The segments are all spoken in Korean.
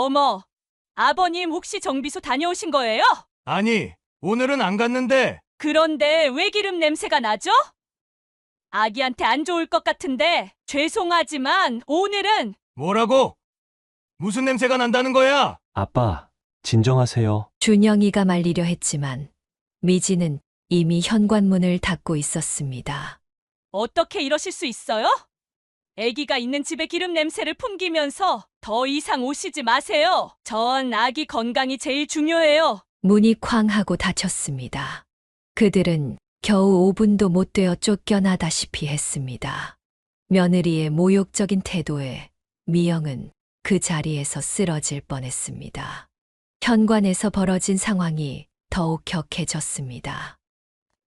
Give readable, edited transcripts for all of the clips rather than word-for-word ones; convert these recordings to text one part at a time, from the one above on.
어머, 아버님 혹시 정비소 다녀오신 거예요? 아니, 오늘은 안 갔는데. 그런데 왜 기름 냄새가 나죠? 아기한테 안 좋을 것 같은데 죄송하지만 오늘은 뭐라고? 무슨 냄새가 난다는 거야? 아빠, 진정하세요. 준영이가 말리려 했지만 미지는 이미 현관문을 닫고 있었습니다. 어떻게 이러실 수 있어요? 아기가 있는 집에 기름 냄새를 풍기면서 더 이상 오시지 마세요. 전 아기 건강이 제일 중요해요. 문이 쾅 하고 닫혔습니다. 그들은 겨우 5분도 못 되어 쫓겨나다시피 했습니다. 며느리의 모욕적인 태도에 미영은 그 자리에서 쓰러질 뻔했습니다. 현관에서 벌어진 상황이 더욱 격해졌습니다.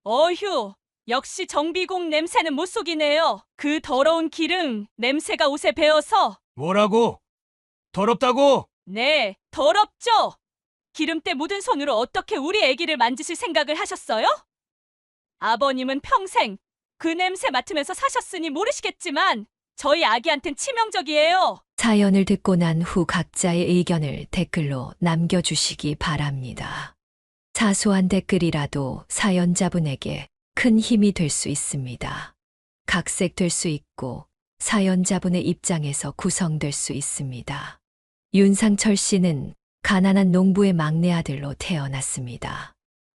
어휴, 역시 정비공 냄새는 못 속이네요. 그 더러운 기름 냄새가 옷에 배어서. 뭐라고? 더럽다고? 네, 더럽죠? 기름때 묻은 손으로 어떻게 우리 아기를 만지실 생각을 하셨어요? 아버님은 평생 그 냄새 맡으면서 사셨으니 모르시겠지만 저희 아기한텐 치명적이에요. 사연을 듣고 난 후 각자의 의견을 댓글로 남겨주시기 바랍니다. 사소한 댓글이라도 사연자분에게 큰 힘이 될 수 있습니다. 각색될 수 있고 사연자분의 입장에서 구성될 수 있습니다. 윤상철 씨는 가난한 농부의 막내 아들로 태어났습니다.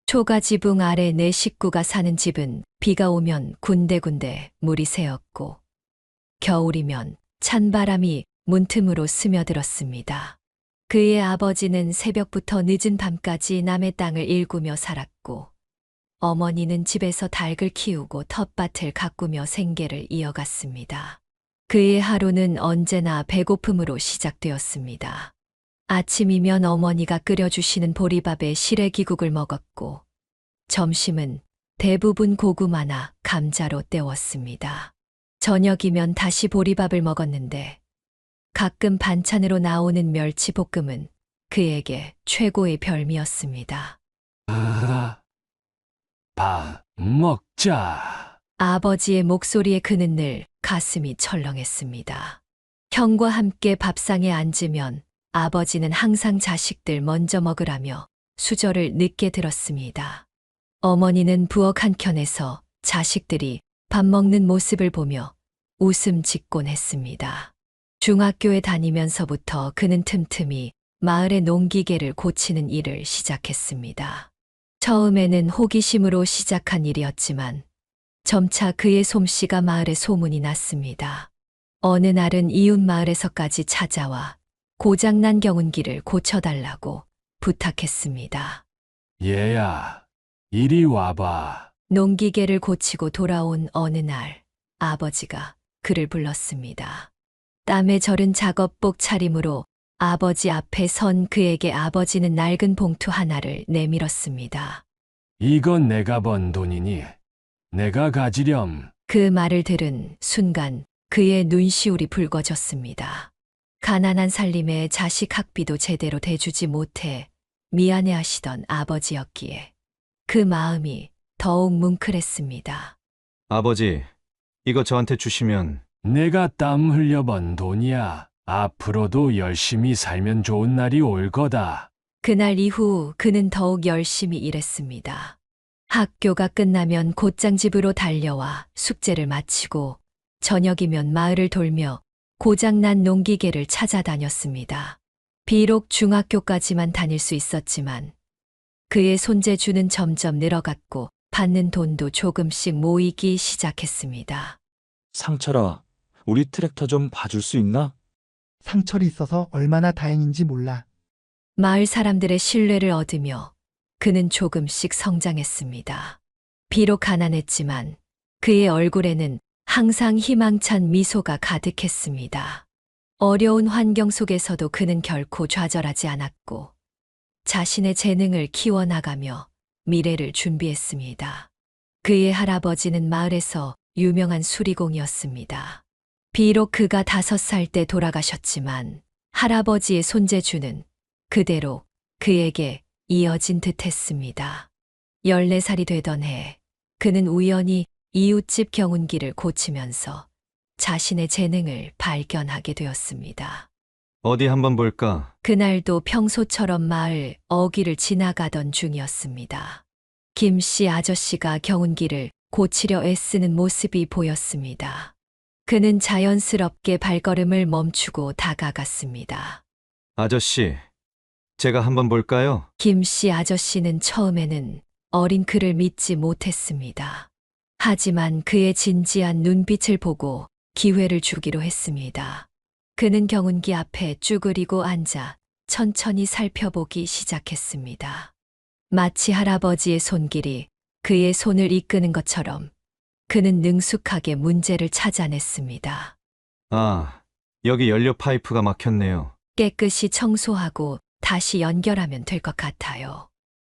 초가 지붕 아래 네 식구가 사는 집은 비가 오면 군데군데 물이 새었고 겨울이면 찬바람이 문틈으로 스며들었습니다. 그의 아버지는 새벽부터 늦은 밤까지 남의 땅을 일구며 살았고 어머니는 집에서 닭을 키우고 텃밭을 가꾸며 생계를 이어갔습니다. 그의 하루는 언제나 배고픔으로 시작되었습니다. 아침이면 어머니가 끓여주시는 보리밥에 시래기국을 먹었고 점심은 대부분 고구마나 감자로 때웠습니다. 저녁이면 다시 보리밥을 먹었는데 가끔 반찬으로 나오는 멸치볶음은 그에게 최고의 별미였습니다. 밥 먹자. 아버지의 목소리에 그는 늘 가슴이 철렁했습니다. 형과 함께 밥상에 앉으면 아버지는 항상 자식들 먼저 먹으라며 수저를 늦게 들었습니다. 어머니는 부엌 한켠에서 자식들이 밥 먹는 모습을 보며 웃음 짓곤 했습니다. 중학교에 다니면서부터 그는 틈틈이 마을의 농기계를 고치는 일을 시작했습니다. 처음에는 호기심으로 시작한 일이었지만 점차 그의 솜씨가 마을에 소문이 났습니다. 어느 날은 이웃 마을에서까지 찾아와 고장난 경운기를 고쳐달라고 부탁했습니다. 얘야, 이리 와봐. 농기계를 고치고 돌아온 어느 날 아버지가 그를 불렀습니다. 땀에 절은 작업복 차림으로 아버지 앞에 선 그에게 아버지는 낡은 봉투 하나를 내밀었습니다. 이건 내가 번 돈이니 내가 가지렴. 그 말을 들은 순간 그의 눈시울이 붉어졌습니다. 가난한 살림에 자식 학비도 제대로 대주지 못해 미안해하시던 아버지였기에 그 마음이 더욱 뭉클했습니다. 아버지, 이거 저한테 주시면 내가 땀 흘려 번 돈이야. 앞으로도 열심히 살면 좋은 날이 올 거다. 그날 이후 그는 더욱 열심히 일했습니다. 학교가 끝나면 곧장 집으로 달려와 숙제를 마치고 저녁이면 마을을 돌며 고장난 농기계를 찾아다녔습니다. 비록 중학교까지만 다닐 수 있었지만 그의 손재주는 점점 늘어갔고 받는 돈도 조금씩 모이기 시작했습니다. 상철아, 우리 트랙터 좀 봐줄 수 있나? 상철이 있어서 얼마나 다행인지 몰라. 마을 사람들의 신뢰를 얻으며 그는 조금씩 성장했습니다. 비록 가난했지만 그의 얼굴에는 항상 희망찬 미소가 가득했습니다. 어려운 환경 속에서도 그는 결코 좌절하지 않았고 자신의 재능을 키워나가며 미래를 준비했습니다. 그의 할아버지는 마을에서 유명한 수리공이었습니다. 비록 그가 5살 때 돌아가셨지만 할아버지의 손재주는 그대로 그에게 이어진 듯 했습니다. 14살이 되던 해 그는 우연히 이웃집 경운기를 고치면서 자신의 재능을 발견하게 되었습니다. 어디 한번 볼까? 그날도 평소처럼 마을 어귀를 지나가던 중이었습니다. 김씨 아저씨가 경운기를 고치려 애쓰는 모습이 보였습니다. 그는 자연스럽게 발걸음을 멈추고 다가갔습니다. 아저씨, 제가 한번 볼까요? 김씨 아저씨는 처음에는 어린 그를 믿지 못했습니다. 하지만 그의 진지한 눈빛을 보고 기회를 주기로 했습니다. 그는 경운기 앞에 쭈그리고 앉아 천천히 살펴보기 시작했습니다. 마치 할아버지의 손길이 그의 손을 이끄는 것처럼 그는 능숙하게 문제를 찾아냈습니다. 아, 여기 연료 파이프가 막혔네요. 깨끗이 청소하고 다시 연결하면 될 것 같아요.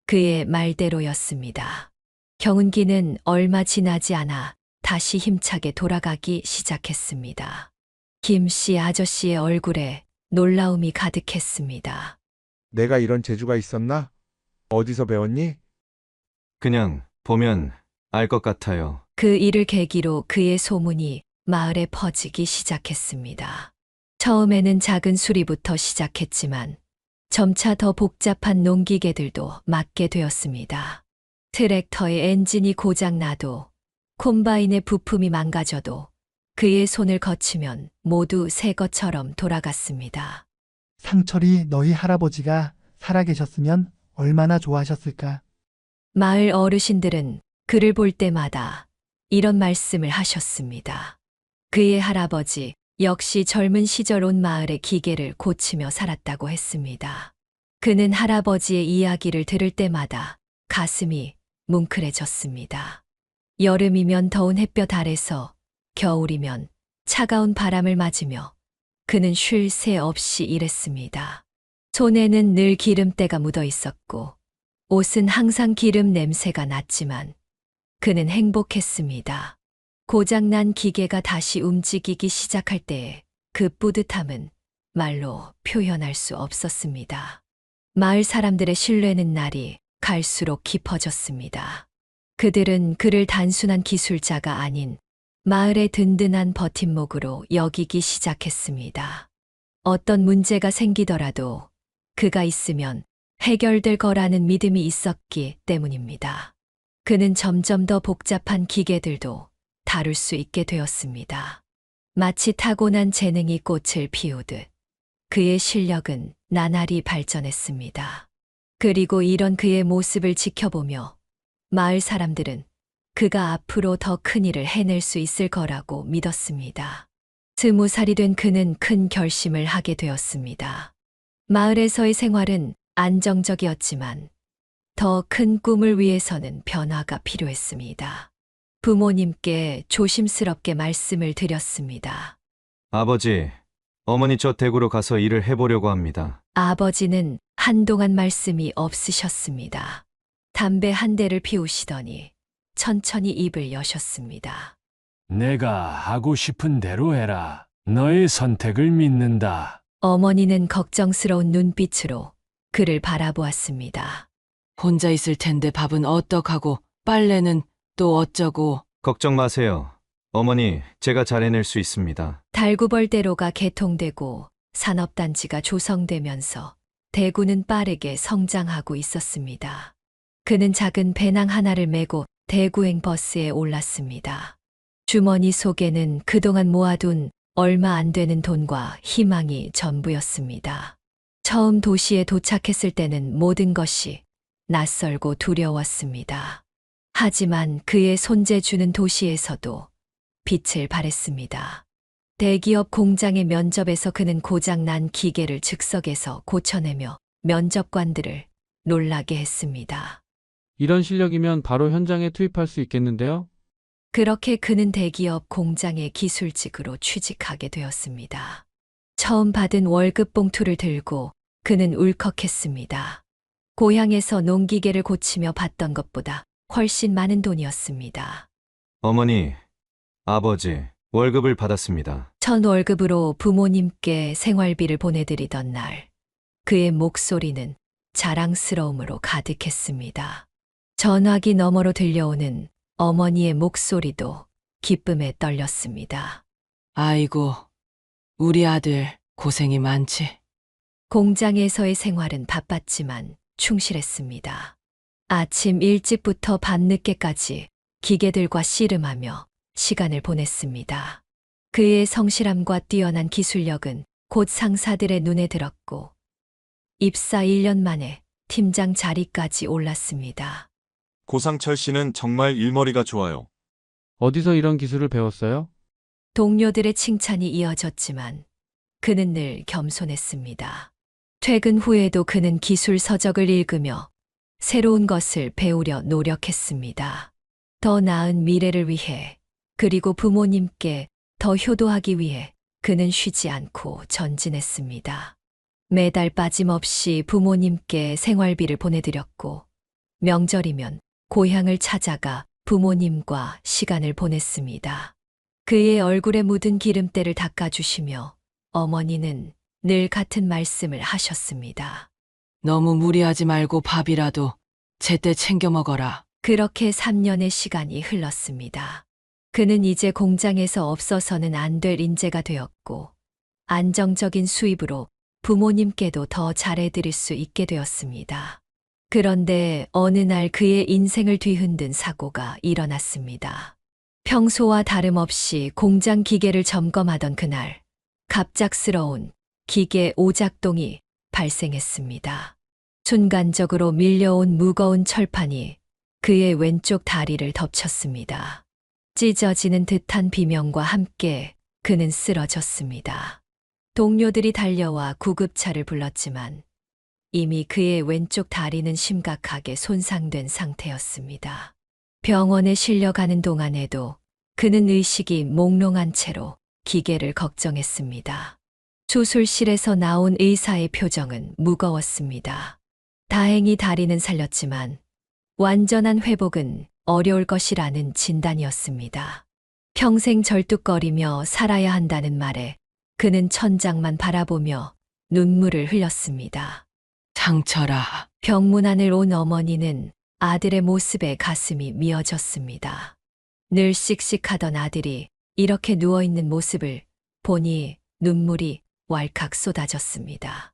그의 말대로였습니다. 경운기는 얼마 지나지 않아 다시 힘차게 돌아가기 시작했습니다. 김씨 아저씨의 얼굴에 놀라움이 가득했습니다. 내가 이런 재주가 있었나? 어디서 배웠니? 그냥 보면 알 것 같아요. 그 일을 계기로 그의 소문이 마을에 퍼지기 시작했습니다. 처음에는 작은 수리부터 시작했지만 점차 더 복잡한 농기계들도 맡게 되었습니다. 트랙터의 엔진이 고장나도 콤바인의 부품이 망가져도 그의 손을 거치면 모두 새 것처럼 돌아갔습니다. 상철이 너희 할아버지가 살아계셨으면 얼마나 좋아하셨을까? 마을 어르신들은 그를 볼 때마다 이런 말씀을 하셨습니다. 그의 할아버지 역시 젊은 시절 온 마을의 기계를 고치며 살았다고 했습니다. 그는 할아버지의 이야기를 들을 때마다 가슴이 뭉클해졌습니다. 여름이면 더운 햇볕 아래서, 겨울이면 차가운 바람을 맞으며 그는 쉴 새 없이 일했습니다. 손에는 늘 기름때가 묻어 있었고 옷은 항상 기름 냄새가 났지만 그는 행복했습니다. 고장난 기계가 다시 움직이기 시작할 때의 그 뿌듯함은 말로 표현할 수 없었습니다. 마을 사람들의 신뢰는 날이 갈수록 깊어졌습니다. 그들은 그를 단순한 기술자가 아닌 마을의 든든한 버팀목으로 여기기 시작했습니다. 어떤 문제가 생기더라도 그가 있으면 해결될 거라는 믿음이 있었기 때문입니다. 그는 점점 더 복잡한 기계들도 다룰 수 있게 되었습니다. 마치 타고난 재능이 꽃을 피우듯 그의 실력은 나날이 발전했습니다. 그리고 이런 그의 모습을 지켜보며 마을 사람들은 그가 앞으로 더 큰 일을 해낼 수 있을 거라고 믿었습니다. 20살이 된 그는 큰 결심을 하게 되었습니다. 마을에서의 생활은 안정적이었지만 더 큰 꿈을 위해서는 변화가 필요했습니다. 부모님께 조심스럽게 말씀을 드렸습니다. 아버지, 어머니 저 대구로 가서 일을 해보려고 합니다. 아버지는 한동안 말씀이 없으셨습니다. 담배 한 대를 피우시더니 천천히 입을 여셨습니다. 내가 하고 싶은 대로 해라. 너의 선택을 믿는다. 어머니는 걱정스러운 눈빛으로 그를 바라보았습니다. 혼자 있을 텐데 밥은 어떡하고 빨래는 또 어쩌고. 걱정 마세요. 어머니, 제가 잘 해낼 수 있습니다. 달구벌대로가 개통되고 산업단지가 조성되면서 대구는 빠르게 성장하고 있었습니다. 그는 작은 배낭 하나를 메고 대구행 버스에 올랐습니다. 주머니 속에는 그동안 모아둔 얼마 안 되는 돈과 희망이 전부였습니다. 처음 도시에 도착했을 때는 모든 것이 낯설고 두려웠습니다. 하지만 그의 손재주는 도시에서도 빛을 발했습니다. 대기업 공장의 면접에서 그는 고장난 기계를 즉석에서 고쳐내며 면접관들을 놀라게 했습니다. 이런 실력이면 바로 현장에 투입할 수 있겠는데요? 그렇게 그는 대기업 공장의 기술직으로 취직하게 되었습니다. 처음 받은 월급 봉투를 들고 그는 울컥했습니다. 고향에서 농기계를 고치며 받던 것보다 훨씬 많은 돈이었습니다. 어머니, 아버지, 월급을 받았습니다. 첫 월급으로 부모님께 생활비를 보내드리던 날, 그의 목소리는 자랑스러움으로 가득했습니다. 전화기 너머로 들려오는 어머니의 목소리도 기쁨에 떨렸습니다. 아이고, 우리 아들 고생이 많지. 공장에서의 생활은 바빴지만 충실했습니다. 아침 일찍부터 밤늦게까지 기계들과 씨름하며 시간을 보냈습니다. 그의 성실함과 뛰어난 기술력은 곧 상사들의 눈에 들었고 입사 1년 만에 팀장 자리까지 올랐습니다. 고상철 씨는 정말 일머리가 좋아요. 어디서 이런 기술을 배웠어요? 동료들의 칭찬이 이어졌지만 그는 늘 겸손했습니다. 퇴근 후에도 그는 기술 서적을 읽으며 새로운 것을 배우려 노력했습니다. 더 나은 미래를 위해 그리고 부모님께 더 효도하기 위해 그는 쉬지 않고 전진했습니다. 매달 빠짐없이 부모님께 생활비를 보내드렸고 명절이면 고향을 찾아가 부모님과 시간을 보냈습니다. 그의 얼굴에 묻은 기름때를 닦아주시며 어머니는 늘 같은 말씀을 하셨습니다. 너무 무리하지 말고 밥이라도 제때 챙겨 먹어라. 그렇게 3년의 시간이 흘렀습니다. 그는 이제 공장에서 없어서는 안 될 인재가 되었고 안정적인 수입으로 부모님께도 더 잘해드릴 수 있게 되었습니다. 그런데 어느 날 그의 인생을 뒤흔든 사고가 일어났습니다. 평소와 다름없이 공장 기계를 점검하던 그날 갑작스러운 기계 오작동이 발생했습니다. 순간적으로 밀려온 무거운 철판이 그의 왼쪽 다리를 덮쳤습니다. 찢어지는 듯한 비명과 함께 그는 쓰러졌습니다. 동료들이 달려와 구급차를 불렀지만 이미 그의 왼쪽 다리는 심각하게 손상된 상태였습니다. 병원에 실려가는 동안에도 그는 의식이 몽롱한 채로 기계를 걱정했습니다. 수술실에서 나온 의사의 표정은 무거웠습니다. 다행히 다리는 살렸지만 완전한 회복은 어려울 것이라는 진단이었습니다. 평생 절뚝거리며 살아야 한다는 말에 그는 천장만 바라보며 눈물을 흘렸습니다. 상철아, 병문안을 온 어머니는 아들의 모습에 가슴이 미어졌습니다. 늘 씩씩하던 아들이 이렇게 누워있는 모습을 보니 눈물이 왈칵 쏟아졌습니다.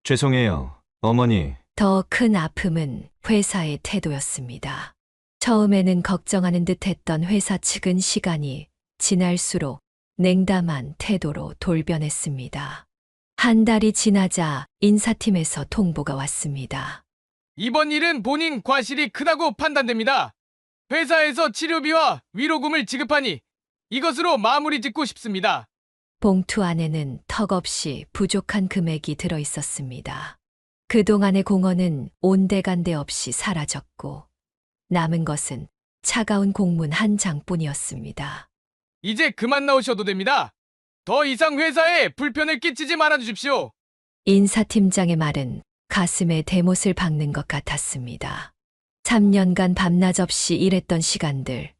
죄송해요, 어머니. 더 큰 아픔은 회사의 태도였습니다. 처음에는 걱정하는 듯했던 회사 측은 시간이 지날수록 냉담한 태도로 돌변했습니다. 한 달이 지나자 인사팀에서 통보가 왔습니다. 이번 일은 본인 과실이 크다고 판단됩니다. 회사에서 치료비와 위로금을 지급하니 이것으로 마무리 짓고 싶습니다. 봉투 안에는 턱없이 부족한 금액이 들어 있었습니다. 그동안의 공헌은 온데간데 없이 사라졌고 남은 것은 차가운 공문 한 장뿐이었습니다. 이제 그만 나오셔도 됩니다. 더 이상 회사에 불편을 끼치지 말아 주십시오. 인사팀장의 말은 가슴에 대못을 박는 것 같았습니다. 3년간 밤낮 없이 일했던 시간들,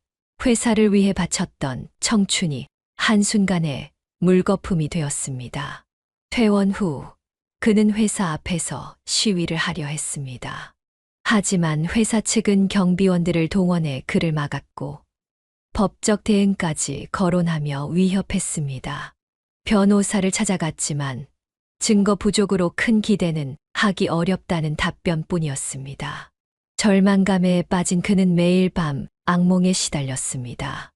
회사를 위해 바쳤던 청춘이 한순간에 물거품이 되었습니다. 퇴원 후 그는 회사 앞에서 시위를 하려 했습니다. 하지만 회사 측은 경비원들을 동원해 그를 막았고 법적 대응까지 거론하며 위협했습니다. 변호사를 찾아갔지만 증거 부족으로 큰 기대는 하기 어렵다는 답변뿐이었습니다. 절망감에 빠진 그는 매일 밤 악몽에 시달렸습니다.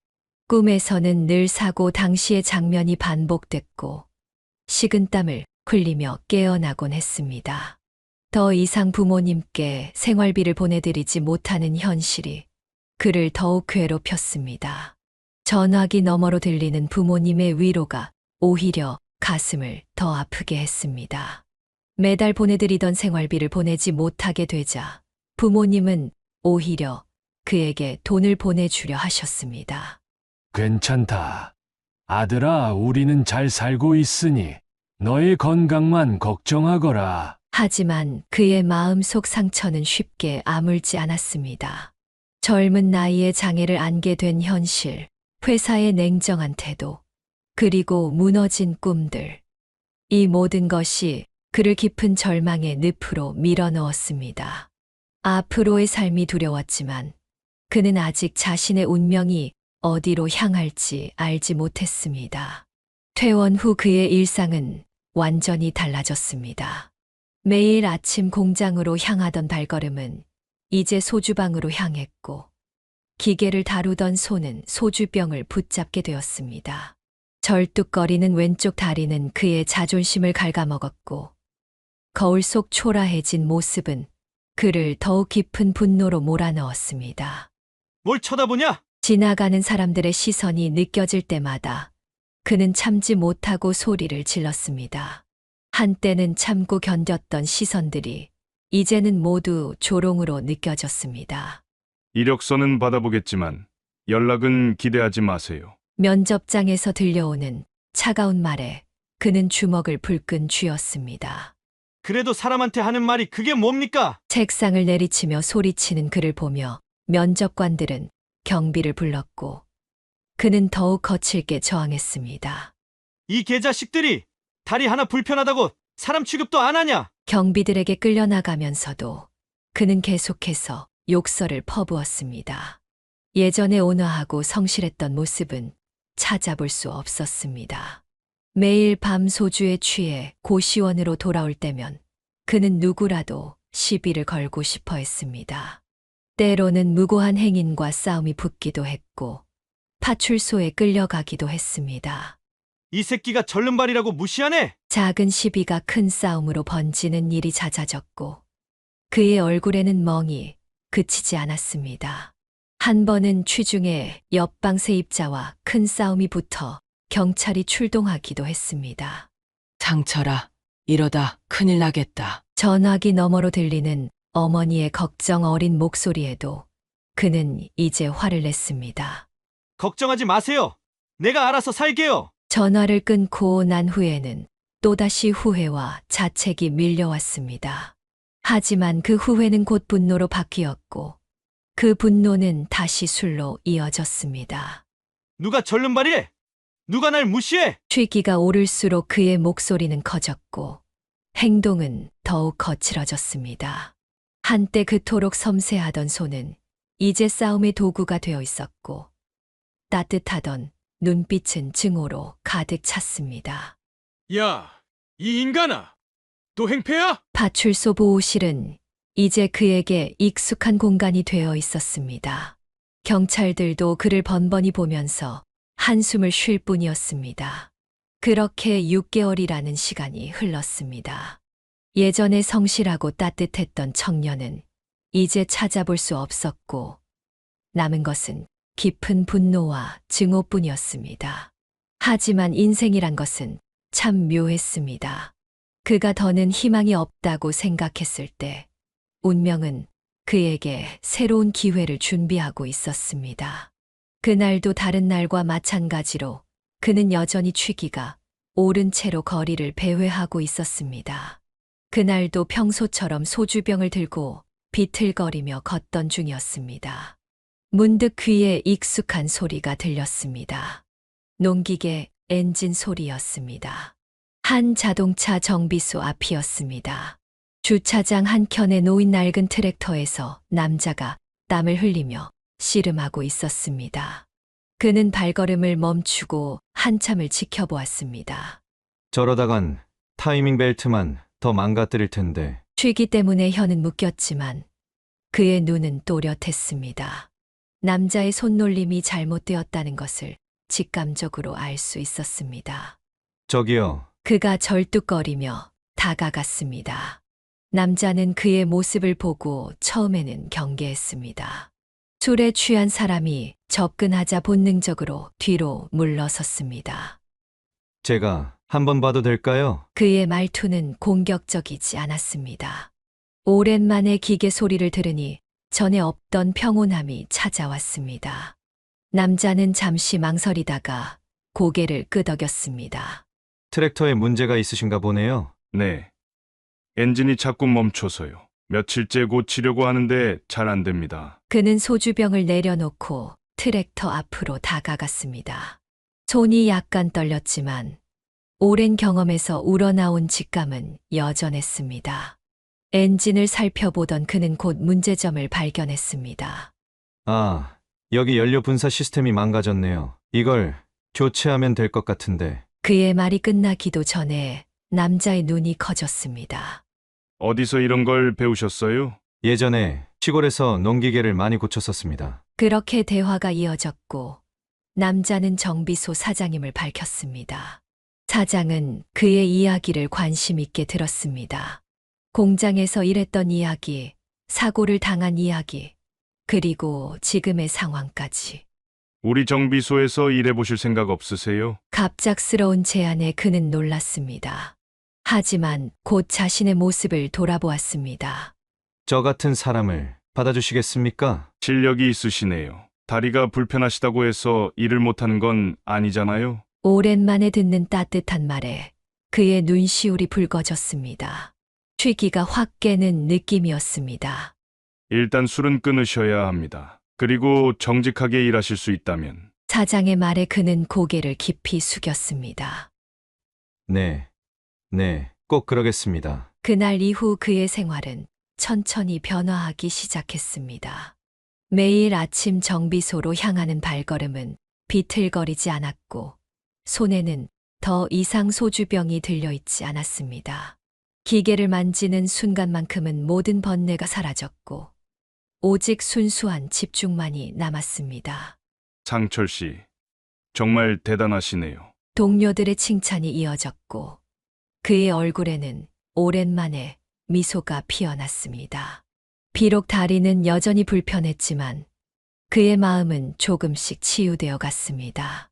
꿈에서는 늘 사고 당시의 장면이 반복됐고 식은땀을 흘리며 깨어나곤 했습니다. 더 이상 부모님께 생활비를 보내드리지 못하는 현실이 그를 더욱 괴롭혔습니다. 전화기 너머로 들리는 부모님의 위로가 오히려 가슴을 더 아프게 했습니다. 매달 보내드리던 생활비를 보내지 못하게 되자 부모님은 오히려 그에게 돈을 보내주려 하셨습니다. 괜찮다. 아들아, 우리는 잘 살고 있으니 너의 건강만 걱정하거라. 하지만 그의 마음속 상처는 쉽게 아물지 않았습니다. 젊은 나이에 장애를 안게 된 현실, 회사의 냉정한 태도, 그리고 무너진 꿈들. 이 모든 것이 그를 깊은 절망의 늪으로 밀어넣었습니다. 앞으로의 삶이 두려웠지만 그는 아직 자신의 운명이 어디로 향할지 알지 못했습니다. 퇴원 후 그의 일상은 완전히 달라졌습니다. 매일 아침 공장으로 향하던 발걸음은 이제 소주방으로 향했고, 기계를 다루던 손은 소주병을 붙잡게 되었습니다. 절뚝거리는 왼쪽 다리는 그의 자존심을 갉아먹었고, 거울 속 초라해진 모습은 그를 더욱 깊은 분노로 몰아넣었습니다. 뭘 쳐다보냐? 지나가는 사람들의 시선이 느껴질 때마다 그는 참지 못하고 소리를 질렀습니다. 한때는 참고 견뎠던 시선들이 이제는 모두 조롱으로 느껴졌습니다. 이력서는 받아보겠지만 연락은 기대하지 마세요. 면접장에서 들려오는 차가운 말에 그는 주먹을 불끈 쥐었습니다. 그래도 사람한테 하는 말이 그게 뭡니까? 책상을 내리치며 소리치는 그를 보며 면접관들은 경비를 불렀고, 그는 더욱 거칠게 저항했습니다. 이 개자식들이 다리 하나 불편하다고 사람 취급도 안 하냐? 경비들에게 끌려나가면서도 그는 계속해서 욕설을 퍼부었습니다. 예전에 온화하고 성실했던 모습은 찾아볼 수 없었습니다. 매일 밤 소주에 취해 고시원으로 돌아올 때면 그는 누구라도 시비를 걸고 싶어 했습니다. 때로는 무고한 행인과 싸움이 붙기도 했고, 파출소에 끌려가기도 했습니다. 이 새끼가 절름발이라고 무시하네? 작은 시비가 큰 싸움으로 번지는 일이 잦아졌고, 그의 얼굴에는 멍이 그치지 않았습니다. 한 번은 취중에 옆방 세입자와 큰 싸움이 붙어 경찰이 출동하기도 했습니다. 상철아, 이러다 큰일 나겠다. 전화기 너머로 들리는 어머니의 걱정 어린 목소리에도 그는 이제 화를 냈습니다. 걱정하지 마세요. 내가 알아서 살게요. 전화를 끊고 난 후에는 또다시 후회와 자책이 밀려왔습니다. 하지만 그 후회는 곧 분노로 바뀌었고, 그 분노는 다시 술로 이어졌습니다. 누가 절름발이래? 누가 날 무시해? 취기가 오를수록 그의 목소리는 커졌고, 행동은 더욱 거칠어졌습니다. 한때 그토록 섬세하던 손은 이제 싸움의 도구가 되어 있었고, 따뜻하던 눈빛은 증오로 가득 찼습니다. 야, 이 인간아! 또 행패야? 파출소 보호실은 이제 그에게 익숙한 공간이 되어 있었습니다. 경찰들도 그를 번번이 보면서 한숨을 쉴 뿐이었습니다. 그렇게 6개월이라는 시간이 흘렀습니다. 예전에 성실하고 따뜻했던 청년은 이제 찾아볼 수 없었고, 남은 것은 깊은 분노와 증오뿐이었습니다. 하지만 인생이란 것은 참 묘했습니다. 그가 더는 희망이 없다고 생각했을 때 운명은 그에게 새로운 기회를 준비하고 있었습니다. 그날도 다른 날과 마찬가지로 그는 여전히 취기가 오른 채로 거리를 배회하고 있었습니다. 그날도 평소처럼 소주병을 들고 비틀거리며 걷던 중이었습니다. 문득 귀에 익숙한 소리가 들렸습니다. 농기계 엔진 소리였습니다. 한 자동차 정비소 앞이었습니다. 주차장 한켠에 놓인 낡은 트랙터에서 남자가 땀을 흘리며 씨름하고 있었습니다. 그는 발걸음을 멈추고 한참을 지켜보았습니다. 저러다간 타이밍 벨트만 더 망가뜨릴 텐데. 취기 때문에 혀는 묶였지만 그의 눈은 또렷했습니다. 남자의 손놀림이 잘못되었다는 것을 직감적으로 알 수 있었습니다. 저기요. 그가 절뚝거리며 다가갔습니다. 남자는 그의 모습을 보고 처음에는 경계했습니다. 술에 취한 사람이 접근하자 본능적으로 뒤로 물러섰습니다. 제가 한번 봐도 될까요? 그의 말투는 공격적이지 않았습니다. 오랜만에 기계 소리를 들으니 전에 없던 평온함이 찾아왔습니다. 남자는 잠시 망설이다가 고개를 끄덕였습니다. 트랙터에 문제가 있으신가 보네요. 네. 엔진이 자꾸 멈춰서요. 며칠째 고치려고 하는데 잘 안 됩니다. 그는 소주병을 내려놓고 트랙터 앞으로 다가갔습니다. 손이 약간 떨렸지만 오랜 경험에서 우러나온 직감은 여전했습니다. 엔진을 살펴보던 그는 곧 문제점을 발견했습니다. 아, 여기 연료 분사 시스템이 망가졌네요. 이걸 교체하면 될 것 같은데. 그의 말이 끝나기도 전에 남자의 눈이 커졌습니다. 어디서 이런 걸 배우셨어요? 예전에 시골에서 농기계를 많이 고쳤었습니다. 그렇게 대화가 이어졌고 남자는 정비소 사장임을 밝혔습니다. 사장은 그의 이야기를 관심 있게 들었습니다. 공장에서 일했던 이야기, 사고를 당한 이야기, 그리고 지금의 상황까지. 우리 정비소에서 일해보실 생각 없으세요? 갑작스러운 제안에 그는 놀랐습니다. 하지만 곧 자신의 모습을 돌아보았습니다. 저 같은 사람을 받아주시겠습니까? 실력이 있으시네요. 다리가 불편하시다고 해서 일을 못하는 건 아니잖아요? 오랜만에 듣는 따뜻한 말에 그의 눈시울이 붉어졌습니다. 취기가 확 깨는 느낌이었습니다. 일단 술은 끊으셔야 합니다. 그리고 정직하게 일하실 수 있다면. 사장의 말에 그는 고개를 깊이 숙였습니다. 네, 꼭 그러겠습니다. 그날 이후 그의 생활은 천천히 변화하기 시작했습니다. 매일 아침 정비소로 향하는 발걸음은 비틀거리지 않았고 손에는 더 이상 소주병이 들려있지 않았습니다. 기계를 만지는 순간만큼은 모든 번뇌가 사라졌고 오직 순수한 집중만이 남았습니다. 상철 씨, 정말 대단하시네요. 동료들의 칭찬이 이어졌고 그의 얼굴에는 오랜만에 미소가 피어났습니다. 비록 다리는 여전히 불편했지만 그의 마음은 조금씩 치유되어 갔습니다.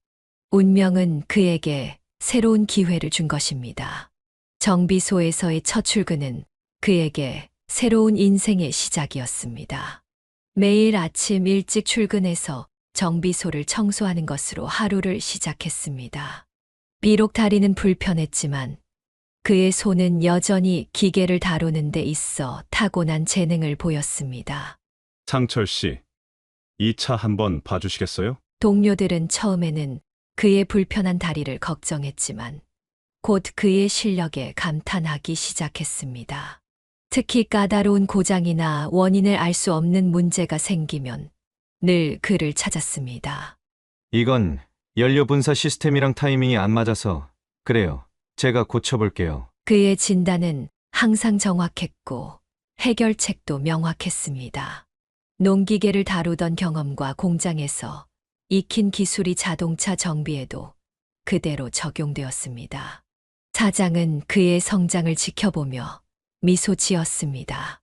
운명은 그에게 새로운 기회를 준 것입니다. 정비소에서의 첫 출근은 그에게 새로운 인생의 시작이었습니다. 매일 아침 일찍 출근해서 정비소를 청소하는 것으로 하루를 시작했습니다. 비록 다리는 불편했지만 그의 손은 여전히 기계를 다루는 데 있어 타고난 재능을 보였습니다. 상철 씨, 이 차 한번 봐주시겠어요? 동료들은 처음에는 그의 불편한 다리를 걱정했지만 곧 그의 실력에 감탄하기 시작했습니다. 특히 까다로운 고장이나 원인을 알 수 없는 문제가 생기면 늘 그를 찾았습니다. 이건 연료 분사 시스템이랑 타이밍이 안 맞아서 그래요. 제가 고쳐볼게요. 그의 진단은 항상 정확했고 해결책도 명확했습니다. 농기계를 다루던 경험과 공장에서 익힌 기술이 자동차 정비에도 그대로 적용되었습니다. 사장은 그의 성장을 지켜보며 미소 지었습니다.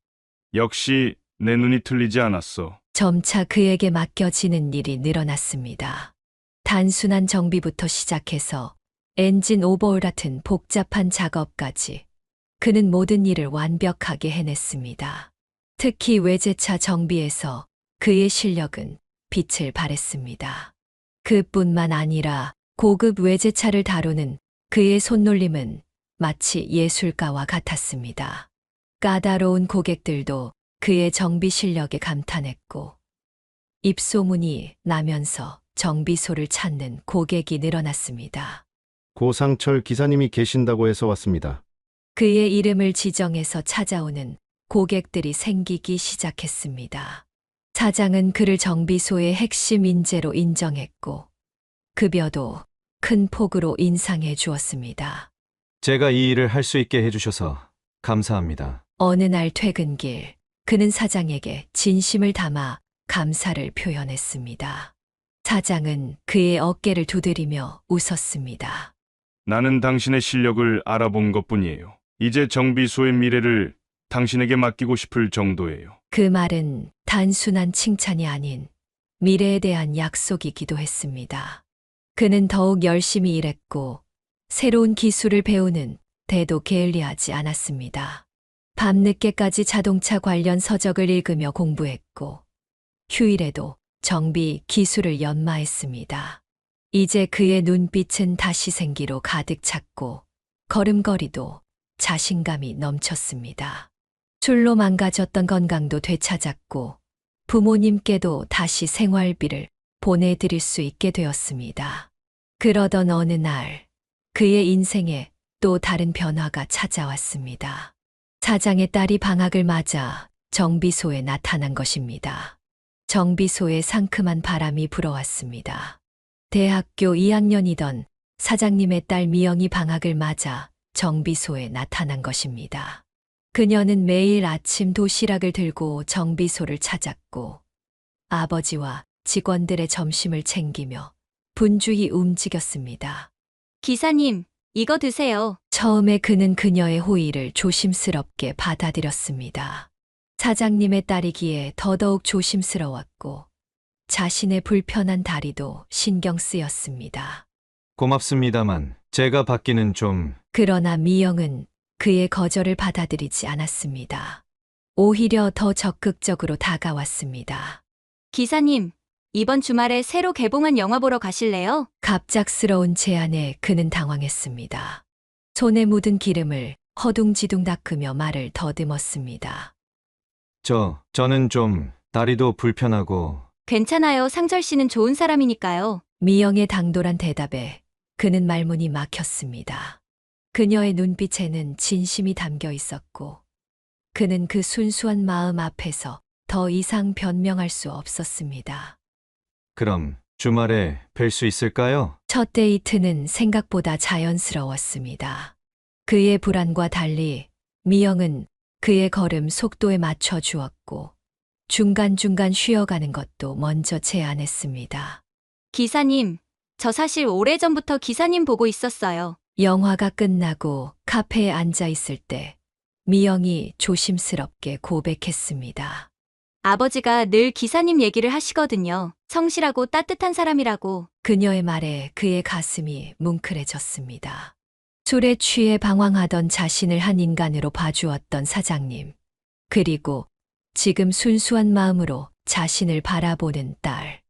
역시 내 눈이 틀리지 않았어. 점차 그에게 맡겨지는 일이 늘어났습니다. 단순한 정비부터 시작해서 엔진 오버홀 같은 복잡한 작업까지 그는 모든 일을 완벽하게 해냈습니다. 특히 외제차 정비에서 그의 실력은 빛을 발했습니다. 그뿐만 아니라 고급 외제차를 다루는 그의 손놀림은 마치 예술가와 같았습니다. 까다로운 고객들도 그의 정비 실력에 감탄했고 입소문이 나면서 정비소를 찾는 고객이 늘어났습니다. 고상철 기사님이 계신다고 해서 왔습니다. 그의 이름을 지정해서 찾아오는 고객들이 생기기 시작했습니다. 사장은 그를 정비소의 핵심 인재로 인정했고 급여도 큰 폭으로 인상해 주었습니다. 제가 이 일을 할 수 있게 해주셔서 감사합니다. 어느 날 퇴근길 그는 사장에게 진심을 담아 감사를 표현했습니다. 사장은 그의 어깨를 두드리며 웃었습니다. 나는 당신의 실력을 알아본 것뿐이에요. 이제 정비소의 미래를 당신에게 맡기고 싶을 정도예요. 그 말은 단순한 칭찬이 아닌 미래에 대한 약속이기도 했습니다. 그는 더욱 열심히 일했고 새로운 기술을 배우는 데도 게을리하지 않았습니다. 밤늦게까지 자동차 관련 서적을 읽으며 공부했고 휴일에도 정비 기술을 연마했습니다. 이제 그의 눈빛은 다시 생기로 가득 찼고 걸음걸이도 자신감이 넘쳤습니다. 술로 망가졌던 건강도 되찾았고 부모님께도 다시 생활비를 보내드릴 수 있게 되었습니다. 그러던 어느 날 그의 인생에 또 다른 변화가 찾아왔습니다. 사장의 딸이 방학을 맞아 정비소에 나타난 것입니다. 정비소에 상큼한 바람이 불어왔습니다. 대학교 2학년이던 사장님의 딸 미영이 방학을 맞아 정비소에 나타난 것입니다. 그녀는 매일 아침 도시락을 들고 정비소를 찾았고 아버지와 직원들의 점심을 챙기며 분주히 움직였습니다. 기사님, 이거 드세요. 처음에 그는 그녀의 호의를 조심스럽게 받아들였습니다. 사장님의 딸이기에 더더욱 조심스러웠고 자신의 불편한 다리도 신경 쓰였습니다. 고맙습니다만 제가 받기는 좀... 그러나 미영은 그의 거절을 받아들이지 않았습니다. 오히려 더 적극적으로 다가왔습니다. 기사님, 이번 주말에 새로 개봉한 영화 보러 가실래요? 갑작스러운 제안에 그는 당황했습니다. 손에 묻은 기름을 허둥지둥 닦으며 말을 더듬었습니다. 저는 좀 다리도 불편하고... 괜찮아요. 상철 씨는 좋은 사람이니까요. 미영의 당돌한 대답에 그는 말문이 막혔습니다. 그녀의 눈빛에는 진심이 담겨 있었고 그는 그 순수한 마음 앞에서 더 이상 변명할 수 없었습니다. 그럼 주말에 뵐 수 있을까요? 첫 데이트는 생각보다 자연스러웠습니다. 그의 불안과 달리 미영은 그의 걸음 속도에 맞춰 주었고 중간중간 쉬어가는 것도 먼저 제안했습니다. 기사님, 저 사실 오래전부터 기사님 보고 있었어요. 영화가 끝나고 카페에 앉아 있을 때 미영이 조심스럽게 고백했습니다. 아버지가 늘 기사님 얘기를 하시거든요. 성실하고 따뜻한 사람이라고. 그녀의 말에 그의 가슴이 뭉클해졌습니다. 술에 취해 방황하던 자신을 한 인간으로 봐주었던 사장님. 그리고 지금 순수한 마음으로 자신을 바라보는 딸.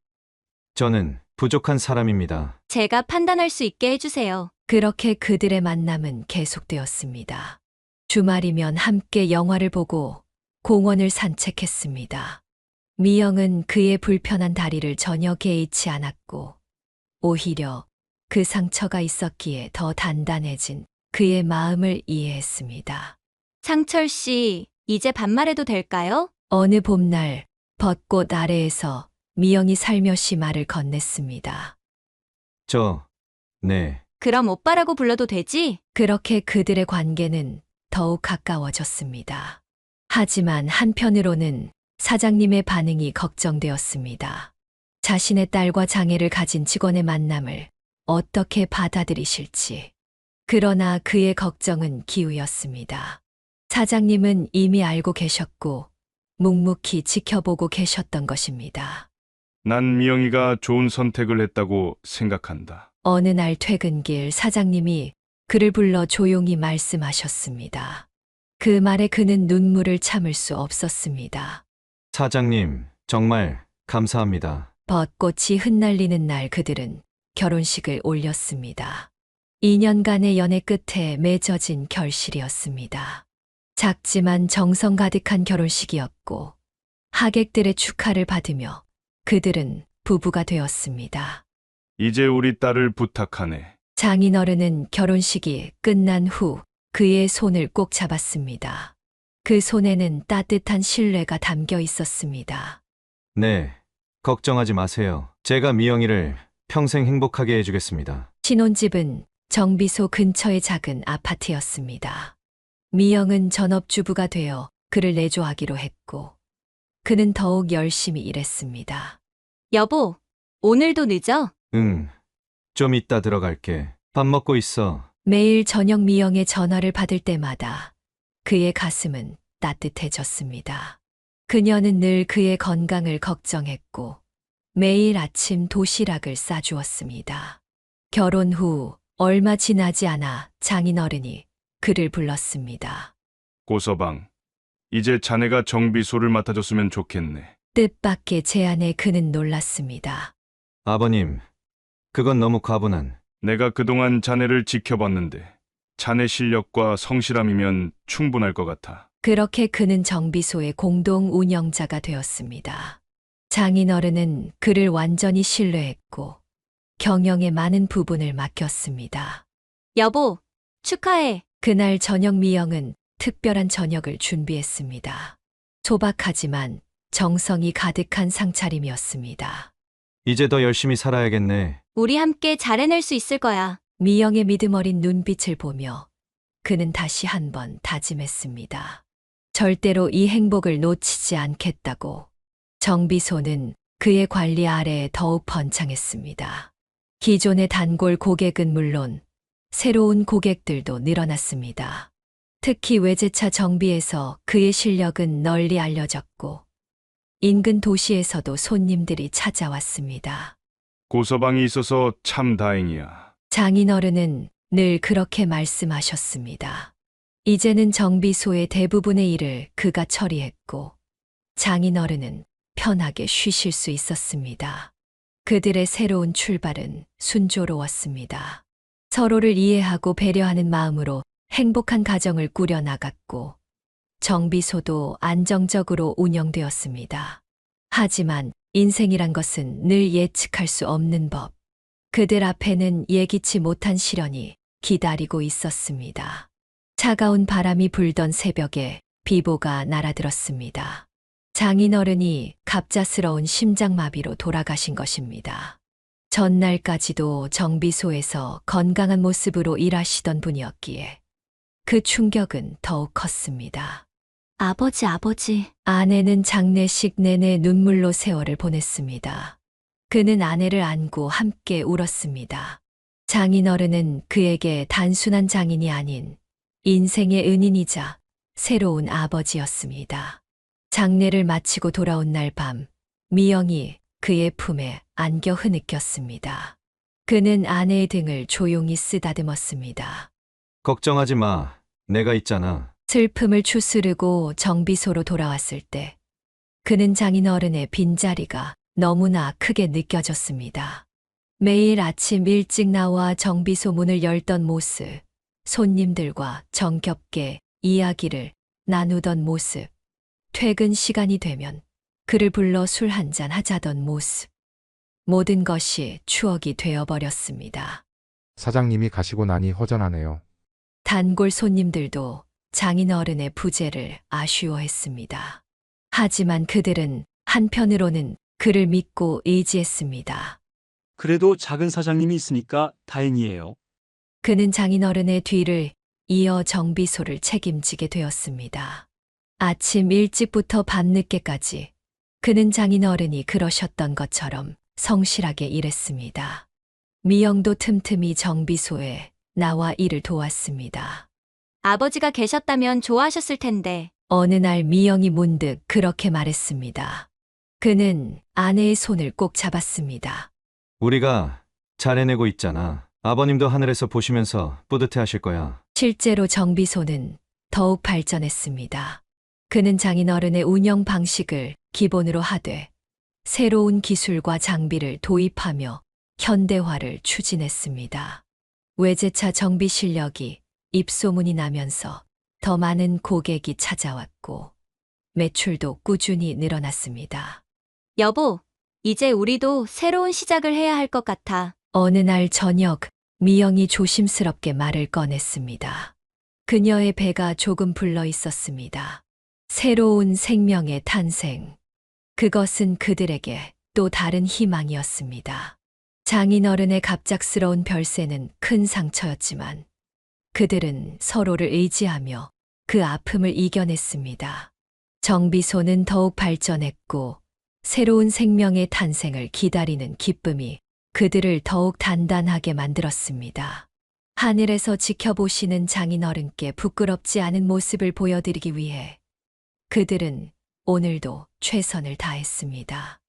저는 부족한 사람입니다. 제가 판단할 수 있게 해주세요. 그렇게 그들의 만남은 계속되었습니다. 주말이면 함께 영화를 보고 공원을 산책했습니다. 미영은 그의 불편한 다리를 전혀 개의치 않았고 오히려 그 상처가 있었기에 더 단단해진 그의 마음을 이해했습니다. 상철 씨, 이제 반말해도 될까요? 어느 봄날 벚꽃 아래에서 미영이 살며시 말을 건넸습니다. 네. 그럼 오빠라고 불러도 되지? 그렇게 그들의 관계는 더욱 가까워졌습니다. 하지만 한편으로는 사장님의 반응이 걱정되었습니다. 자신의 딸과 장애를 가진 직원의 만남을 어떻게 받아들이실지. 그러나 그의 걱정은 기우였습니다. 사장님은 이미 알고 계셨고 묵묵히 지켜보고 계셨던 것입니다. 난 미영이가 좋은 선택을 했다고 생각한다. 어느 날 퇴근길 사장님이 그를 불러 조용히 말씀하셨습니다. 그 말에 그는 눈물을 참을 수 없었습니다. 사장님, 정말 감사합니다. 벚꽃이 흩날리는 날 그들은 결혼식을 올렸습니다. 2년간의 연애 끝에 맺어진 결실이었습니다. 작지만 정성 가득한 결혼식이었고 하객들의 축하를 받으며 그들은 부부가 되었습니다. 이제 우리 딸을 부탁하네. 장인어른은 결혼식이 끝난 후 그의 손을 꼭 잡았습니다. 그 손에는 따뜻한 신뢰가 담겨 있었습니다. 네, 걱정하지 마세요. 제가 미영이를 평생 행복하게 해주겠습니다. 신혼집은 정비소 근처의 작은 아파트였습니다. 미영은 전업주부가 되어 그를 내조하기로 했고 그는 더욱 열심히 일했습니다. 여보, 오늘도 늦어? 응, 좀 이따 들어갈게. 밥 먹고 있어. 매일 저녁 미영의 전화를 받을 때마다 그의 가슴은 따뜻해졌습니다. 그녀는 늘 그의 건강을 걱정했고 매일 아침 도시락을 싸주었습니다. 결혼 후 얼마 지나지 않아 장인어른이 그를 불렀습니다. 고서방, 이제 자네가 정비소를 맡아줬으면 좋겠네. 뜻밖의 제안에 그는 놀랐습니다. 아버님, 그건 너무 과분한... 내가 그동안 자네를 지켜봤는데 자네 실력과 성실함이면 충분할 것 같아. 그렇게 그는 정비소의 공동 운영자가 되었습니다. 장인어른은 그를 완전히 신뢰했고 경영의 많은 부분을 맡겼습니다. 여보, 축하해. 그날 저녁 미영은 특별한 저녁을 준비했습니다. 소박하지만 정성이 가득한 상차림이었습니다. 이제 더 열심히 살아야겠네. 우리 함께 잘 해낼 수 있을 거야. 미영의 믿음 어린 눈빛을 보며 그는 다시 한번 다짐했습니다. 절대로 이 행복을 놓치지 않겠다고. 정비소는 그의 관리 아래에 더욱 번창했습니다. 기존의 단골 고객은 물론 새로운 고객들도 늘어났습니다. 특히 외제차 정비에서 그의 실력은 널리 알려졌고 인근 도시에서도 손님들이 찾아왔습니다. 고서방이 있어서 참 다행이야. 장인어른은 늘 그렇게 말씀하셨습니다. 이제는 정비소의 대부분의 일을 그가 처리했고 장인어른은 편하게 쉬실 수 있었습니다. 그들의 새로운 출발은 순조로웠습니다. 서로를 이해하고 배려하는 마음으로 행복한 가정을 꾸려나갔고 정비소도 안정적으로 운영되었습니다. 하지만 인생이란 것은 늘 예측할 수 없는 법. 그들 앞에는 예기치 못한 시련이 기다리고 있었습니다. 차가운 바람이 불던 새벽에 비보가 날아들었습니다. 장인어른이 갑작스러운 심장마비로 돌아가신 것입니다. 전날까지도 정비소에서 건강한 모습으로 일하시던 분이었기에 그 충격은 더욱 컸습니다. 아버지. 아내는 장례식 내내 눈물로 세월을 보냈습니다. 그는 아내를 안고 함께 울었습니다. 장인어른은 그에게 단순한 장인이 아닌 인생의 은인이자 새로운 아버지였습니다. 장례를 마치고 돌아온 날 밤, 미영이 그의 품에 안겨 흐느꼈습니다. 그는 아내의 등을 조용히 쓰다듬었습니다. 걱정하지 마. 내가 있잖아. 슬픔을 추스르고 정비소로 돌아왔을 때 그는 장인어른의 빈자리가 너무나 크게 느껴졌습니다. 매일 아침 일찍 나와 정비소 문을 열던 모습, 손님들과 정겹게 이야기를 나누던 모습, 퇴근 시간이 되면 그를 불러 술 한잔 하자던 모습, 모든 것이 추억이 되어버렸습니다. 사장님이 가시고 나니 허전하네요. 단골 손님들도 장인어른의 부재를 아쉬워했습니다. 하지만 그들은 한편으로는 그를 믿고 의지했습니다. 그래도 작은 사장님이 있으니까 다행이에요. 그는 장인어른의 뒤를 이어 정비소를 책임지게 되었습니다. 아침 일찍부터 밤늦게까지 그는 장인어른이 그러셨던 것처럼 성실하게 일했습니다. 미영도 틈틈이 정비소에 나와 일을 도왔습니다. 아버지가 계셨다면 좋아하셨을 텐데. 어느 날 미영이 문득 그렇게 말했습니다. 그는 아내의 손을 꼭 잡았습니다. 우리가 잘 해내고 있잖아. 아버님도 하늘에서 보시면서 뿌듯해 하실 거야. 실제로 정비소는 더욱 발전했습니다. 그는 장인어른의 운영 방식을 기본으로 하되 새로운 기술과 장비를 도입하며 현대화를 추진했습니다. 외제차 정비 실력이 입소문이 나면서 더 많은 고객이 찾아왔고 매출도 꾸준히 늘어났습니다. 여보, 이제 우리도 새로운 시작을 해야 할 것 같아. 어느 날 저녁 미영이 조심스럽게 말을 꺼냈습니다. 그녀의 배가 조금 불러 있었습니다. 새로운 생명의 탄생. 그것은 그들에게 또 다른 희망이었습니다. 장인어른의 갑작스러운 별세는 큰 상처였지만 그들은 서로를 의지하며 그 아픔을 이겨냈습니다. 정비소는 더욱 발전했고 새로운 생명의 탄생을 기다리는 기쁨이 그들을 더욱 단단하게 만들었습니다. 하늘에서 지켜보시는 장인어른께 부끄럽지 않은 모습을 보여드리기 위해 그들은 오늘도 최선을 다했습니다.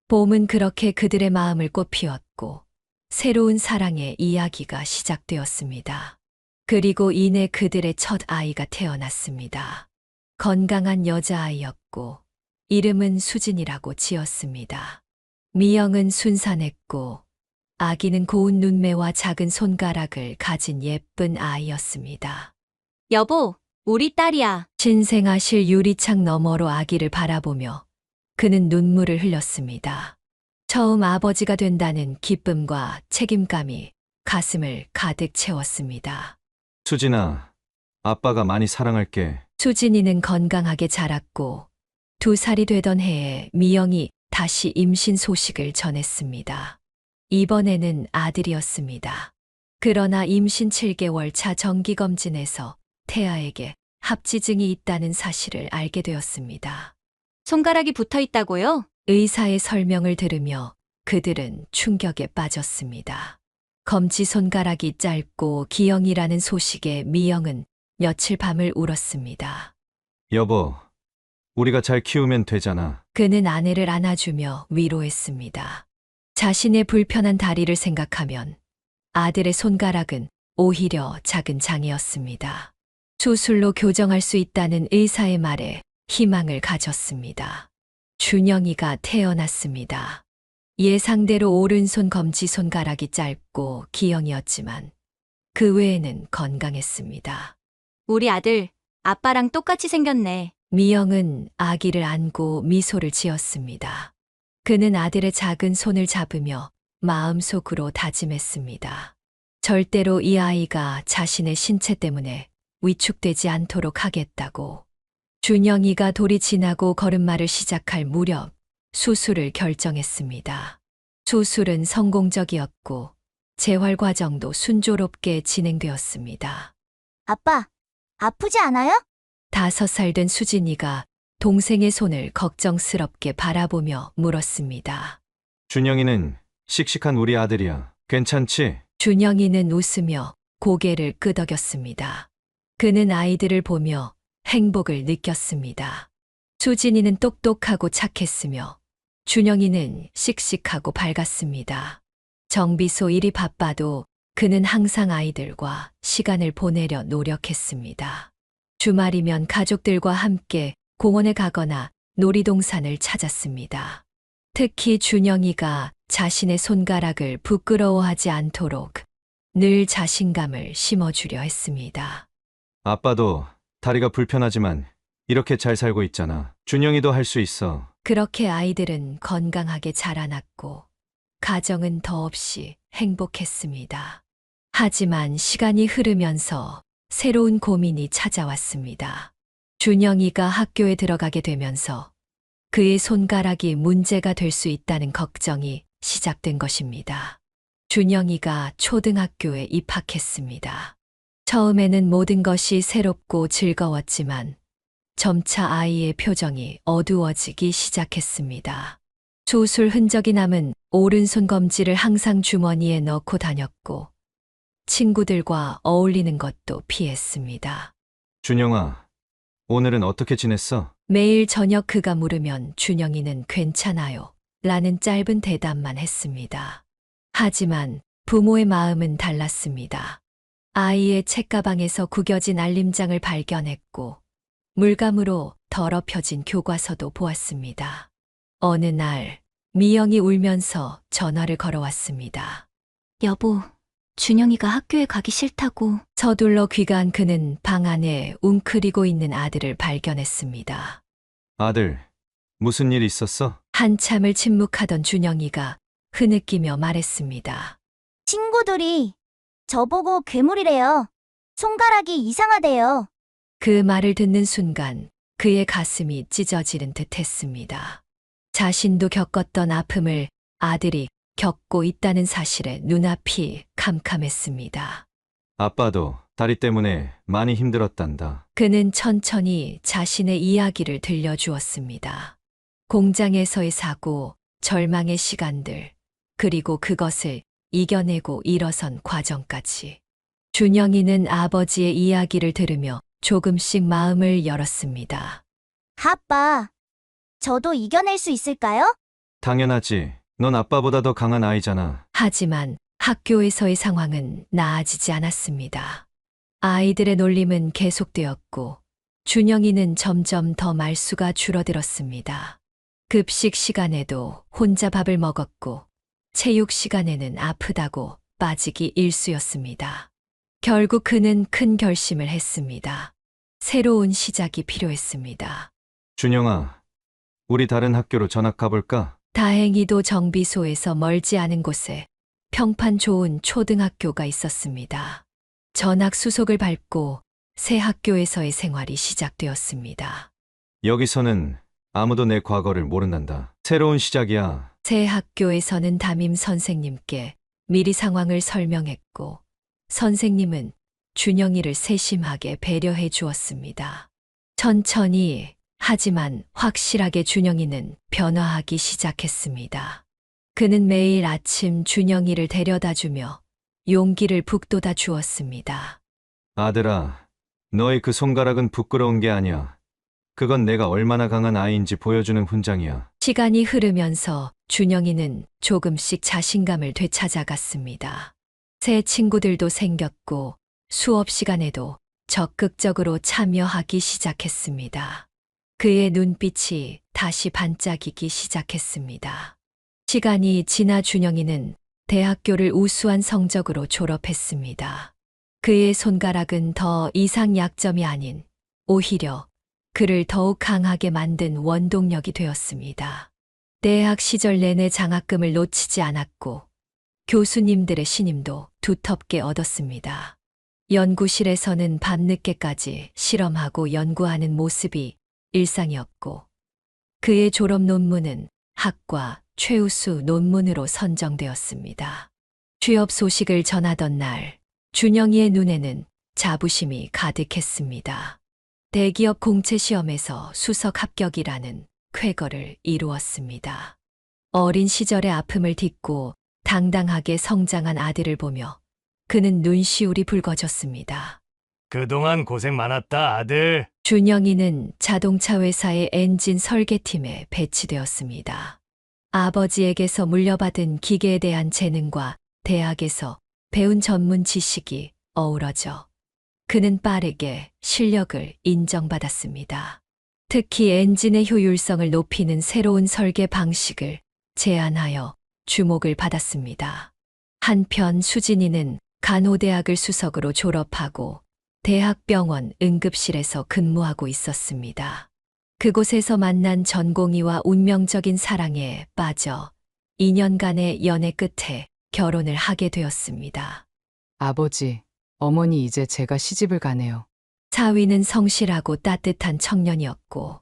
봄은 그렇게 그들의 마음을 꽃피웠고 새로운 사랑의 이야기가 시작되었습니다. 그리고 이내 그들의 첫 아이가 태어났습니다. 건강한 여자아이였고 이름은 수진이라고 지었습니다. 미영은 순산했고 아기는 고운 눈매와 작은 손가락을 가진 예쁜 아이였습니다. 여보, 우리 딸이야. 신생아실 유리창 너머로 아기를 바라보며 그는 눈물을 흘렸습니다. 처음 아버지가 된다는 기쁨과 책임감이 가슴을 가득 채웠습니다. 수진아, 아빠가 많이 사랑할게. 수진이는 건강하게 자랐고 2살이 되던 해에 미영이 다시 임신 소식을 전했습니다. 이번에는 아들이었습니다. 그러나 임신 7개월 차 정기검진에서 태아에게 합지증이 있다는 사실을 알게 되었습니다. 손가락이 붙어 있다고요? 의사의 설명을 들으며 그들은 충격에 빠졌습니다. 검지 손가락이 짧고 기형이라는 소식에 미영은 며칠 밤을 울었습니다. 여보, 우리가 잘 키우면 되잖아. 그는 아내를 안아주며 위로했습니다. 자신의 불편한 다리를 생각하면 아들의 손가락은 오히려 작은 장이었습니다. 수술로 교정할 수 있다는 의사의 말에 희망을 가졌습니다. 준영이가 태어났습니다. 예상대로 오른손 검지 손가락이 짧고 기형이었지만 그 외에는 건강했습니다. 우리 아들, 아빠랑 똑같이 생겼네. 미영은 아기를 안고 미소를 지었습니다. 그는 아들의 작은 손을 잡으며 마음속으로 다짐했습니다. 절대로 이 아이가 자신의 신체 때문에 위축되지 않도록 하겠다고. 준영이가 돌이 지나고 걸음마를 시작할 무렵 수술을 결정했습니다. 수술은 성공적이었고 재활 과정도 순조롭게 진행되었습니다. 아빠, 아프지 않아요? 5살 된 수진이가 동생의 손을 걱정스럽게 바라보며 물었습니다. 준영이는 씩씩한 우리 아들이야. 괜찮지? 준영이는 웃으며 고개를 끄덕였습니다. 그는 아이들을 보며 행복을 느꼈습니다. 수진이는 똑똑하고 착했으며 준영이는 씩씩하고 밝았습니다. 정비소 일이 바빠도 그는 항상 아이들과 시간을 보내려 노력했습니다. 주말이면 가족들과 함께 공원에 가거나 놀이동산을 찾았습니다. 특히 준영이가 자신의 손가락을 부끄러워하지 않도록 늘 자신감을 심어주려 했습니다. 아빠도 다리가 불편하지만 이렇게 잘 살고 있잖아. 준영이도 할 수 있어. 그렇게 아이들은 건강하게 자라났고 가정은 더없이 행복했습니다. 하지만 시간이 흐르면서 새로운 고민이 찾아왔습니다. 준영이가 학교에 들어가게 되면서 그의 손가락이 문제가 될 수 있다는 걱정이 시작된 것입니다. 준영이가 초등학교에 입학했습니다. 처음에는 모든 것이 새롭고 즐거웠지만 점차 아이의 표정이 어두워지기 시작했습니다. 수술 흔적이 남은 오른손 검지를 항상 주머니에 넣고 다녔고 친구들과 어울리는 것도 피했습니다. 준영아, 오늘은 어떻게 지냈어? 매일 저녁 그가 물으면 준영이는 괜찮아요 라는 짧은 대답만 했습니다. 하지만 부모의 마음은 달랐습니다. 아이의 책가방에서 구겨진 알림장을 발견했고 물감으로 더럽혀진 교과서도 보았습니다. 어느 날 미영이 울면서 전화를 걸어왔습니다. 여보, 준영이가 학교에 가기 싫다고. 서둘러 귀가한 그는 방 안에 웅크리고 있는 아들을 발견했습니다. 아들, 무슨 일 있었어? 한참을 침묵하던 준영이가 흐느끼며 말했습니다. 친구들이 저보고 괴물이래요. 손가락이 이상하대요. 그 말을 듣는 순간 그의 가슴이 찢어지는 듯 했습니다. 자신도 겪었던 아픔을 아들이 겪고 있다는 사실에 눈앞이 캄캄했습니다. 아빠도 다리 때문에 많이 힘들었단다. 그는 천천히 자신의 이야기를 들려주었습니다. 공장에서의 사고, 절망의 시간들, 그리고 그것을 이겨내고 일어선 과정까지. 준영이는 아버지의 이야기를 들으며 조금씩 마음을 열었습니다. 아빠, 저도 이겨낼 수 있을까요? 당연하지. 넌 아빠보다 더 강한 아이잖아. 하지만 학교에서의 상황은 나아지지 않았습니다. 아이들의 놀림은 계속되었고 준영이는 점점 더 말수가 줄어들었습니다. 급식 시간에도 혼자 밥을 먹었고 체육 시간에는 아프다고 빠지기 일쑤였습니다. 결국 그는 큰 결심을 했습니다. 새로운 시작이 필요했습니다. 준영아, 우리 다른 학교로 전학 가볼까? 다행히도 정비소에서 멀지 않은 곳에 평판 좋은 초등학교가 있었습니다. 전학 수속을 밟고 새 학교에서의 생활이 시작되었습니다. 여기서는 아무도 내 과거를 모른단다. 새로운 시작이야. 새 학교에서는 담임 선생님께 미리 상황을 설명했고 선생님은 준영이를 세심하게 배려해 주었습니다. 천천히 하지만 확실하게 준영이는 변화하기 시작했습니다. 그는 매일 아침 준영이를 데려다 주며 용기를 북돋아 주었습니다. 아들아, 너의 그 손가락은 부끄러운 게 아니야. 그건 내가 얼마나 강한 아이인지 보여주는 훈장이야. 시간이 흐르면서 준영이는 조금씩 자신감을 되찾아갔습니다. 새 친구들도 생겼고 수업 시간에도 적극적으로 참여하기 시작했습니다. 그의 눈빛이 다시 반짝이기 시작했습니다. 시간이 지나 준영이는 대학교를 우수한 성적으로 졸업했습니다. 그의 손가락은 더 이상 약점이 아닌 오히려 그를 더욱 강하게 만든 원동력이 되었습니다. 대학 시절 내내 장학금을 놓치지 않았고 교수님들의 신임도 두텁게 얻었습니다. 연구실에서는 밤늦게까지 실험하고 연구하는 모습이 일상이었고 그의 졸업 논문은 학과 최우수 논문으로 선정되었습니다. 취업 소식을 전하던 날 준영이의 눈에는 자부심이 가득했습니다. 대기업 공채 시험에서 수석 합격이라는 쾌거를 이루었습니다. 어린 시절의 아픔을 딛고 당당하게 성장한 아들을 보며 그는 눈시울이 붉어졌습니다. 그동안 고생 많았다, 아들. 준영이는 자동차 회사의 엔진 설계팀에 배치되었습니다. 아버지에게서 물려받은 기계에 대한 재능과 대학에서 배운 전문 지식이 어우러져 그는 빠르게 실력을 인정받았습니다. 특히 엔진의 효율성을 높이는 새로운 설계 방식을 제안하여 주목을 받았습니다. 한편 수진이는 간호대학을 수석으로 졸업하고 대학병원 응급실에서 근무하고 있었습니다. 그곳에서 만난 전공의와 운명적인 사랑에 빠져 2년간의 연애 끝에 결혼을 하게 되었습니다. 아버지, 어머니 이제 제가 시집을 가네요. 사위는 성실하고 따뜻한 청년이었고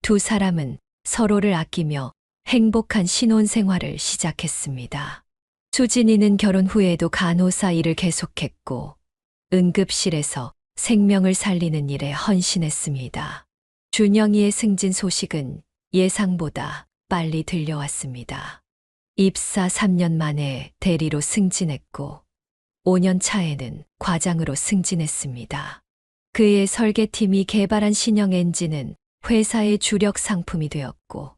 두 사람은 서로를 아끼며 행복한 신혼생활을 시작했습니다. 수진이는 결혼 후에도 간호사 일을 계속했고 응급실에서 생명을 살리는 일에 헌신했습니다. 준영이의 승진 소식은 예상보다 빨리 들려왔습니다. 입사 3년 만에 대리로 승진했고 5년 차에는 과장으로 승진했습니다. 그의 설계팀이 개발한 신형 엔진은 회사의 주력 상품이 되었고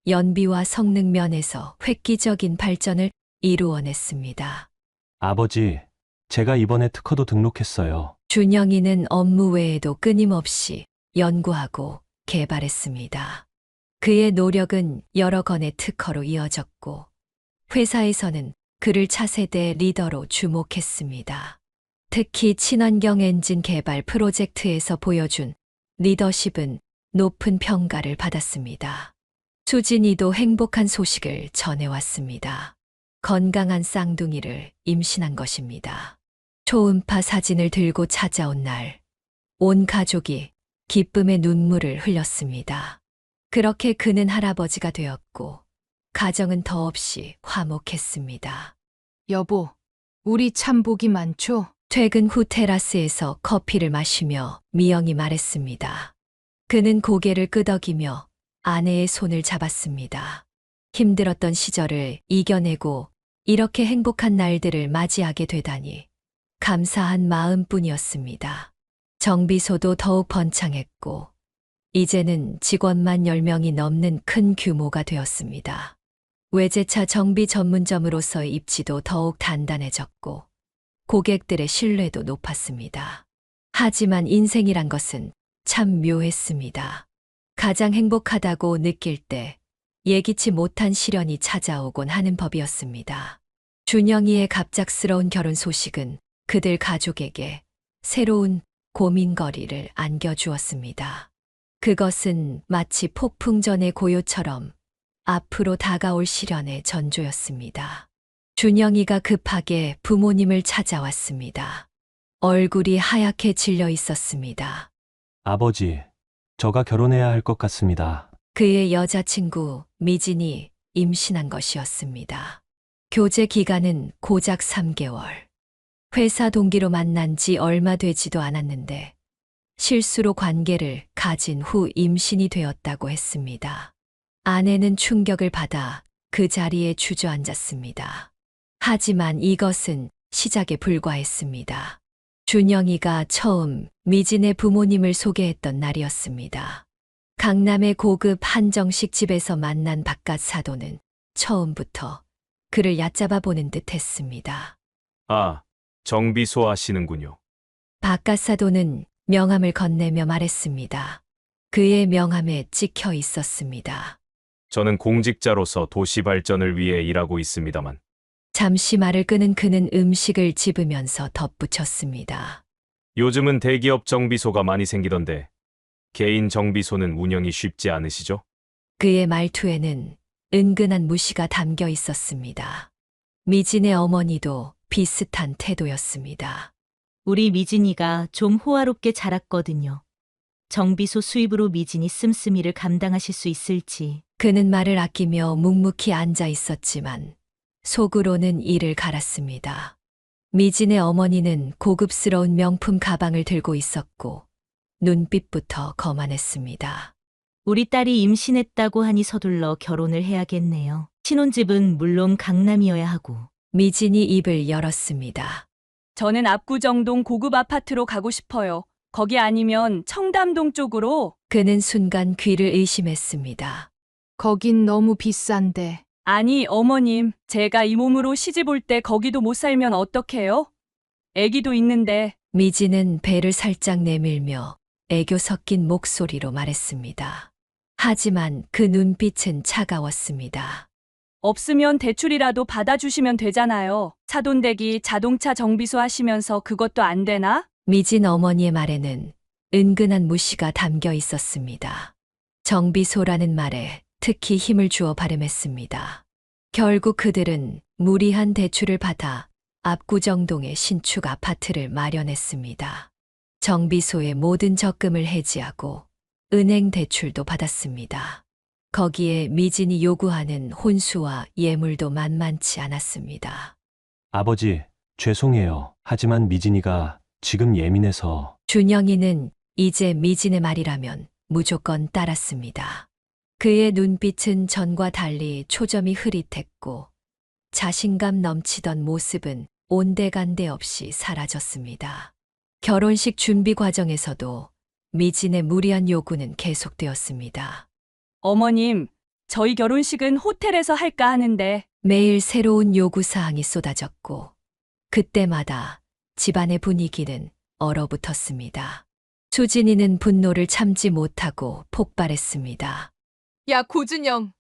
연비와 성능 면에서 획기적인 발전을 이루어냈습니다. 아버지, 제가 이번에 특허도 등록했어요. 준영이는 업무 외에도 끊임없이 연구하고 개발했습니다. 그의 노력은 여러 건의 특허로 이어졌고 회사에서는 그를 차세대 리더로 주목했습니다. 특히 친환경 엔진 개발 프로젝트에서 보여준 리더십은 높은 평가를 받았습니다. 수진이도 행복한 소식을 전해왔습니다. 건강한 쌍둥이를 임신한 것입니다. 초음파 사진을 들고 찾아온 날, 온 가족이 기쁨의 눈물을 흘렸습니다. 그렇게 그는 할아버지가 되었고, 가정은 더없이 화목했습니다. 여보, 우리 참 복이 많죠? 퇴근 후 테라스에서 커피를 마시며 미영이 말했습니다. 그는 고개를 끄덕이며 아내의 손을 잡았습니다. 힘들었던 시절을 이겨내고 이렇게 행복한 날들을 맞이하게 되다니 감사한 마음뿐이었습니다. 정비소도 더욱 번창했고 이제는 직원만 10명이 넘는 큰 규모가 되었습니다. 외제차 정비 전문점으로서의 입지도 더욱 단단해졌고 고객들의 신뢰도 높았습니다. 하지만 인생이란 것은 참 묘했습니다. 가장 행복하다고 느낄 때 예기치 못한 시련이 찾아오곤 하는 법이었습니다. 준영이의 갑작스러운 결혼 소식은 그들 가족에게 새로운 고민거리를 안겨주었습니다. 그것은 마치 폭풍 전의 고요처럼 앞으로 다가올 시련의 전조였습니다. 준영이가 급하게 부모님을 찾아왔습니다. 얼굴이 하얗게 질려 있었습니다. 아버지, 저가 결혼해야 할 것 같습니다. 그의 여자친구 미진이 임신한 것이었습니다. 교제 기간은 고작 3개월. 회사 동기로 만난 지 얼마 되지도 않았는데 실수로 관계를 가진 후 임신이 되었다고 했습니다. 아내는 충격을 받아 그 자리에 주저앉았습니다. 하지만 이것은 시작에 불과했습니다. 준영이가 처음 미진의 부모님을 소개했던 날이었습니다. 강남의 고급 한정식 집에서 만난 바깥 사도는 처음부터 그를 얕잡아 보는 듯 했습니다. 아, 정비소 하시는군요. 바깥 사도는 명함을 건네며 말했습니다. 그의 명함에 찍혀 있었습니다. 저는 공직자로서 도시 발전을 위해 일하고 있습니다만. 잠시 말을 끊은 그는 음식을 집으면서 덧붙였습니다. 요즘은 대기업 정비소가 많이 생기던데 개인 정비소는 운영이 쉽지 않으시죠? 그의 말투에는 은근한 무시가 담겨 있었습니다. 미진의 어머니도 비슷한 태도였습니다. 우리 미진이가 좀 호화롭게 자랐거든요. 정비소 수입으로 미진이 씀씀이를 감당하실 수 있을지. 그는 말을 아끼며 묵묵히 앉아 있었지만 속으로는 이를 갈았습니다. 미진의 어머니는 고급스러운 명품 가방을 들고 있었고 눈빛부터 거만했습니다. 우리 딸이 임신했다고 하니 서둘러 결혼을 해야겠네요. 신혼집은 물론 강남이어야 하고. 미진이 입을 열었습니다. 저는 압구정동 고급 아파트로 가고 싶어요. 거기 아니면 청담동 쪽으로. 그는 순간 귀를 의심했습니다. 거긴 너무 비싼데. 아니, 어머님, 제가 이 몸으로 시집 올 때 거기도 못 살면 어떡해요? 애기도 있는데. 미진은 배를 살짝 내밀며 애교 섞인 목소리로 말했습니다. 하지만 그 눈빛은 차가웠습니다. 없으면 대출이라도 받아주시면 되잖아요. 차돈대기 자동차 정비소 하시면서 그것도 안 되나? 미진 어머니의 말에는 은근한 무시가 담겨 있었습니다. 정비소라는 말에 특히 힘을 주어 발음했습니다. 결국 그들은 무리한 대출을 받아 압구정동의 신축 아파트를 마련했습니다. 정비소의 모든 적금을 해지하고 은행 대출도 받았습니다. 거기에 미진이 요구하는 혼수와 예물도 만만치 않았습니다. 아버지, 죄송해요. 하지만 미진이가 지금 예민해서. 준영이는 이제 미진의 말이라면 무조건 따랐습니다. 그의 눈빛은 전과 달리 초점이 흐릿했고 자신감 넘치던 모습은 온데간데 없이 사라졌습니다. 결혼식 준비 과정에서도 미진의 무리한 요구는 계속되었습니다. 어머님, 저희 결혼식은 호텔에서 할까 하는데. 매일 새로운 요구사항이 쏟아졌고 그때마다 집안의 분위기는 얼어붙었습니다. 수진이는 분노를 참지 못하고 폭발했습니다. 야, 고준영.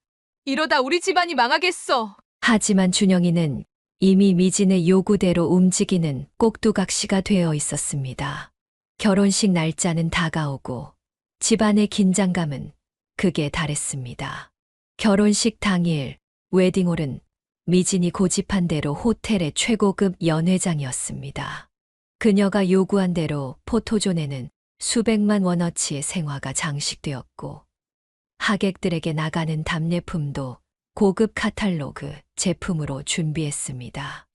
이러다 우리 집안이 망하겠어. 하지만 준영이는 이미 미진의 요구대로 움직이는 꼭두각시가 되어 있었습니다. 결혼식 날짜는 다가오고 집안의 긴장감은 극에 달했습니다. 결혼식 당일 웨딩홀은 미진이 고집한 대로 호텔의 최고급 연회장이었습니다. 그녀가 요구한 대로 포토존에는 수백만 원어치의 생화가 장식되었고 하객들에게 나가는 답례품도 고급 카탈로그 제품으로 준비했습니다.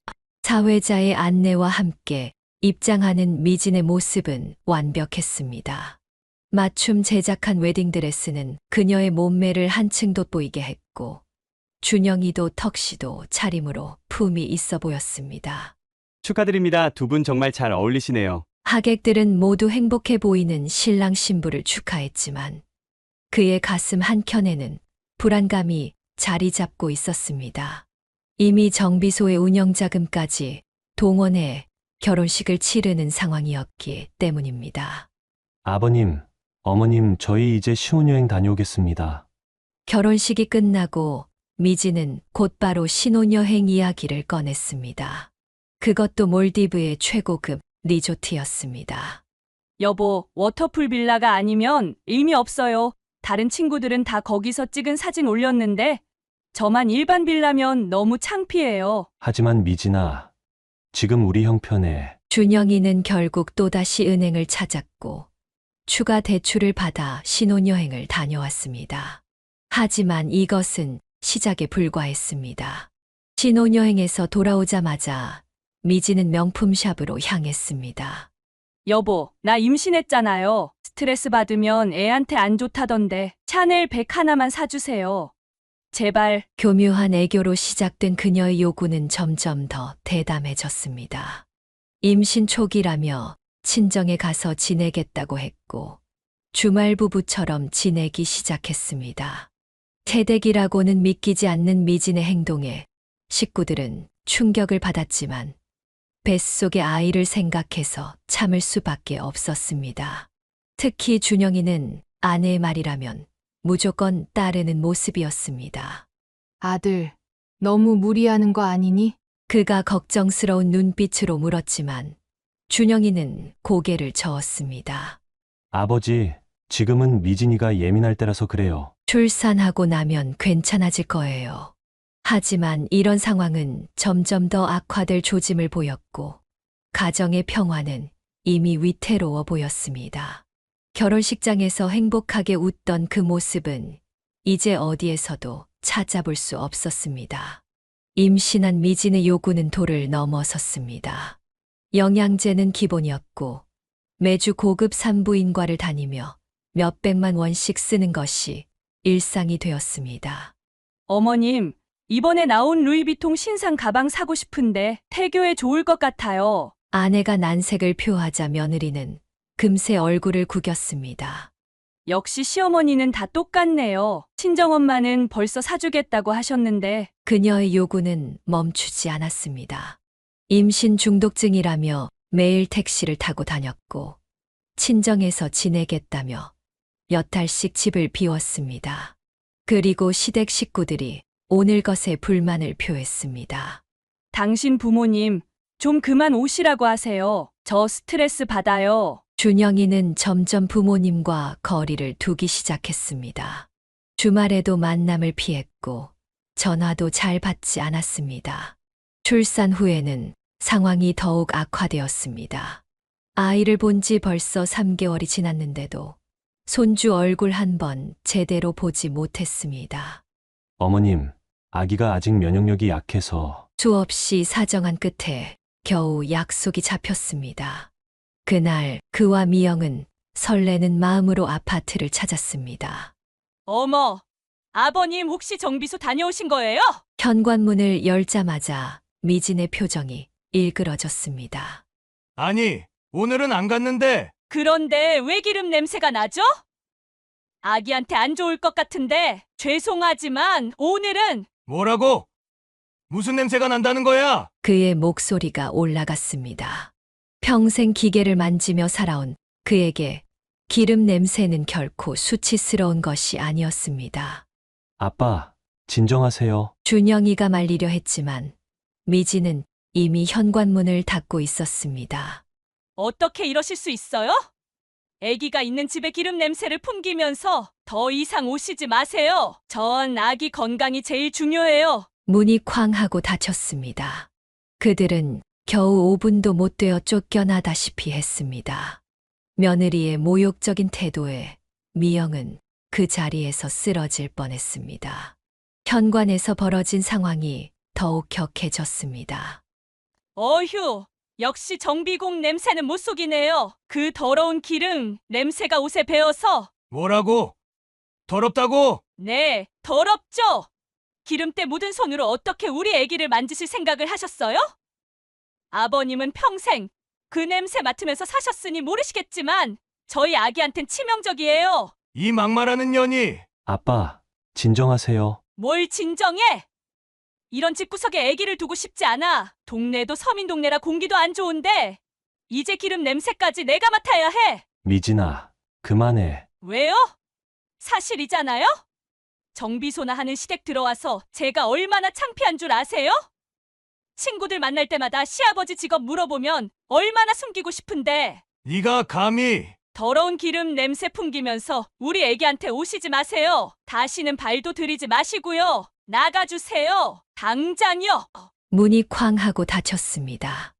사회자의 안내와 함께 입장하는 미진의 모습은 완벽했습니다. 맞춤 제작한 웨딩드레스는 그녀의 몸매를 한층 돋보이게 했고 준영이도 턱시도 차림으로 품이 있어 보였습니다. 축하드립니다. 두 분 정말 잘 어울리시네요. 하객들은 모두 행복해 보이는 신랑 신부를 축하했지만 그의 가슴 한켠에는 불안감이 자리 잡고 있었습니다. 이미 정비소의 운영자금까지 동원해 결혼식을 치르는 상황이었기 때문입니다. 아버님, 어머님, 저희 이제 신혼여행 다녀오겠습니다. 결혼식이 끝나고 미진은 곧바로 신혼여행 이야기를 꺼냈습니다. 그것도 몰디브의 최고급 리조트였습니다. 여보, 워터풀 빌라가 아니면 의미 없어요. 다른 친구들은 다 거기서 찍은 사진 올렸는데 저만 일반 빌라면 너무 창피해요. 하지만 미진아, 지금 우리 형편에. 준영이는 결국 또다시 은행을 찾았고 추가 대출을 받아 신혼여행을 다녀왔습니다. 하지만 이것은 시작에 불과했습니다. 신혼여행에서 돌아오자마자 미진은 명품샵으로 향했습니다. 여보, 나 임신했잖아요. 스트레스 받으면 애한테 안 좋다던데 샤넬 백 하나만 사주세요. 제발. 교묘한 애교로 시작된 그녀의 요구는 점점 더 대담해졌습니다. 임신 초기라며 친정에 가서 지내겠다고 했고 주말 부부처럼 지내기 시작했습니다. 태댁이라고는 믿기지 않는 미진의 행동에 식구들은 충격을 받았지만 뱃속의 아이를 생각해서 참을 수밖에 없었습니다. 특히 준영이는 아내의 말이라면 무조건 따르는 모습이었습니다. 아들, 너무 무리하는 거 아니니? 그가 걱정스러운 눈빛으로 물었지만 준영이는 고개를 저었습니다. 아버지, 지금은 미진이가 예민할 때라서 그래요. 출산하고 나면 괜찮아질 거예요. 하지만 이런 상황은 점점 더 악화될 조짐을 보였고 가정의 평화는 이미 위태로워 보였습니다. 결혼식장에서 행복하게 웃던 그 모습은 이제 어디에서도 찾아볼 수 없었습니다. 임신한 미진의 요구는 도를 넘어섰습니다. 영양제는 기본이었고 매주 고급 산부인과를 다니며 몇백만 원씩 쓰는 것이 일상이 되었습니다. 어머님, 이번에 나온 루이비통 신상 가방 사고 싶은데 태교에 좋을 것 같아요. 아내가 난색을 표하자 며느리는 금세 얼굴을 구겼습니다. 역시 시어머니는 다 똑같네요. 친정엄마는 벌써 사주겠다고 하셨는데. 그녀의 요구는 멈추지 않았습니다. 임신 중독증이라며 매일 택시를 타고 다녔고 친정에서 지내겠다며 몇 달씩 집을 비웠습니다. 그리고 시댁 식구들이 오늘 것에 불만을 표했습니다. 당신 부모님, 좀 그만 오시라고 하세요. 저 스트레스 받아요. 준영이는 점점 부모님과 거리를 두기 시작했습니다. 주말에도 만남을 피했고 전화도 잘 받지 않았습니다. 출산 후에는 상황이 더욱 악화되었습니다. 아이를 본 지 벌써 3개월이 지났는데도 손주 얼굴 한 번 제대로 보지 못했습니다. 어머님, 아기가 아직 면역력이 약해서. 수없이 사정한 끝에 겨우 약속이 잡혔습니다. 그날 그와 미영은 설레는 마음으로 아파트를 찾았습니다. 어머, 아버님 혹시 정비소 다녀오신 거예요? 현관문을 열자마자 미진의 표정이 일그러졌습니다. 아니, 오늘은 안 갔는데. 그런데 왜 기름 냄새가 나죠? 아기한테 안 좋을 것 같은데 죄송하지만 오늘은. 뭐라고? 무슨 냄새가 난다는 거야? 그의 목소리가 올라갔습니다. 평생 기계를 만지며 살아온 그에게 기름 냄새는 결코 수치스러운 것이 아니었습니다. 아빠, 진정하세요. 준영이가 말리려 했지만 미진은 이미 현관문을 닫고 있었습니다. 어떻게 이러실 수 있어요? 아기가 있는 집에 기름 냄새를 풍기면서 더 이상 오시지 마세요. 전 아기 건강이 제일 중요해요. 문이 쾅 하고 닫혔습니다. 그들은 겨우 5분도 못 되어 쫓겨나다시피 했습니다. 며느리의 모욕적인 태도에 미영은 그 자리에서 쓰러질 뻔했습니다. 현관에서 벌어진 상황이 더욱 격해졌습니다. 어휴, 역시 정비공 냄새는 못 속이네요. 그 더러운 기름 냄새가 옷에 배어서. 뭐라고? 더럽다고? 네, 더럽죠? 기름때 묻은 손으로 어떻게 우리 아기를 만지실 생각을 하셨어요? 아버님은 평생 그 냄새 맡으면서 사셨으니 모르시겠지만 저희 아기한텐 치명적이에요. 이 막말하는 년이. 아빠, 진정하세요. 뭘 진정해? 이런 집구석에 아기를 두고 싶지 않아. 동네도 서민 동네라 공기도 안 좋은데 이제 기름 냄새까지 내가 맡아야 해. 미진아, 그만해. 왜요? 사실이잖아요? 정비소나 하는 시댁 들어와서 제가 얼마나 창피한 줄 아세요? 친구들 만날 때마다 시아버지 직업 물어보면 얼마나 숨기고 싶은데. 네가 감히. 더러운 기름 냄새 풍기면서 우리 애기한테 오시지 마세요. 다시는 발도 들이지 마시고요. 나가주세요. 당장요. 문이 쾅 하고 닫혔습니다.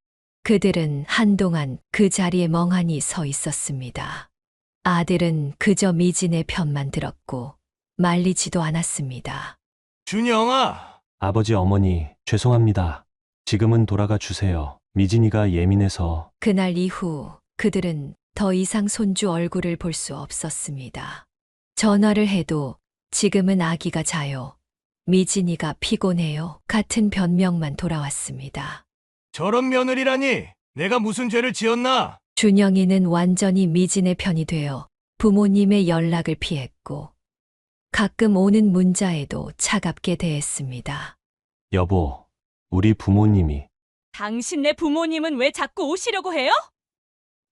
그들은 한동안 그 자리에 멍하니 서 있었습니다. 아들은 그저 미진의 편만 들었고 말리지도 않았습니다. 준영아. 아버지 어머니, 죄송합니다. 지금은 돌아가 주세요. 미진이가 예민해서. 그날 이후 그들은 더 이상 손주 얼굴을 볼 수 없었습니다. 전화를 해도 지금은 아기가 자요. 미진이가 피곤해요. 같은 변명만 돌아왔습니다. 저런 며느리라니! 내가 무슨 죄를 지었나? 준영이는 완전히 미진의 편이 되어 부모님의 연락을 피했고 가끔 오는 문자에도 차갑게 대했습니다. 여보, 우리 부모님이. 당신네 부모님은 왜 자꾸 오시려고 해요?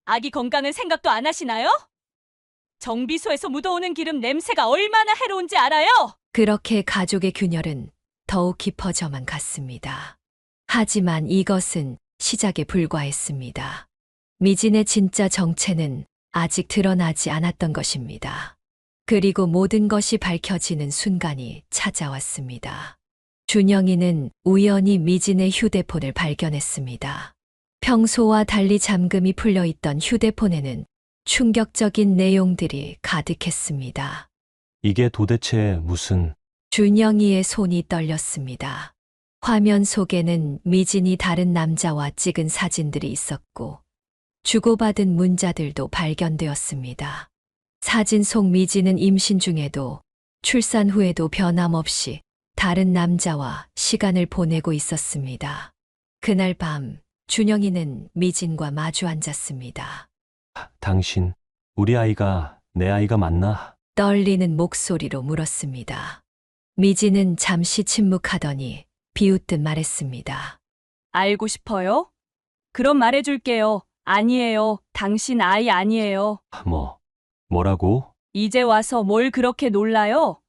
아기 건강은 생각도 안 하시나요? 정비소에서 묻어오는 기름 냄새가 얼마나 해로운지 알아요? 그렇게 가족의 균열은 더욱 깊어져만 갔습니다. 하지만 이것은 시작에 불과했습니다. 미진의 진짜 정체는 아직 드러나지 않았던 것입니다. 그리고 모든 것이 밝혀지는 순간이 찾아왔습니다. 준영이는 우연히 미진의 휴대폰을 발견했습니다. 평소와 달리 잠금이 풀려있던 휴대폰에는 충격적인 내용들이 가득했습니다. 이게 도대체 무슨. 준영이의 손이 떨렸습니다. 화면 속에는 미진이 다른 남자와 찍은 사진들이 있었고 주고받은 문자들도 발견되었습니다. 사진 속 미진은 임신 중에도 출산 후에도 변함없이 다른 남자와 시간을 보내고 있었습니다. 그날 밤 준영이는 미진과 마주 앉았습니다. 당신, 우리 아이가 내 아이가 맞나? 떨리는 목소리로 물었습니다. 미진은 잠시 침묵하더니 비웃듯 말했습니다. 알고 싶어요? 그럼 말해줄게요. 아니에요. 당신 아이 아니에요. 뭐라고? 이제 와서 뭘 그렇게 놀라요?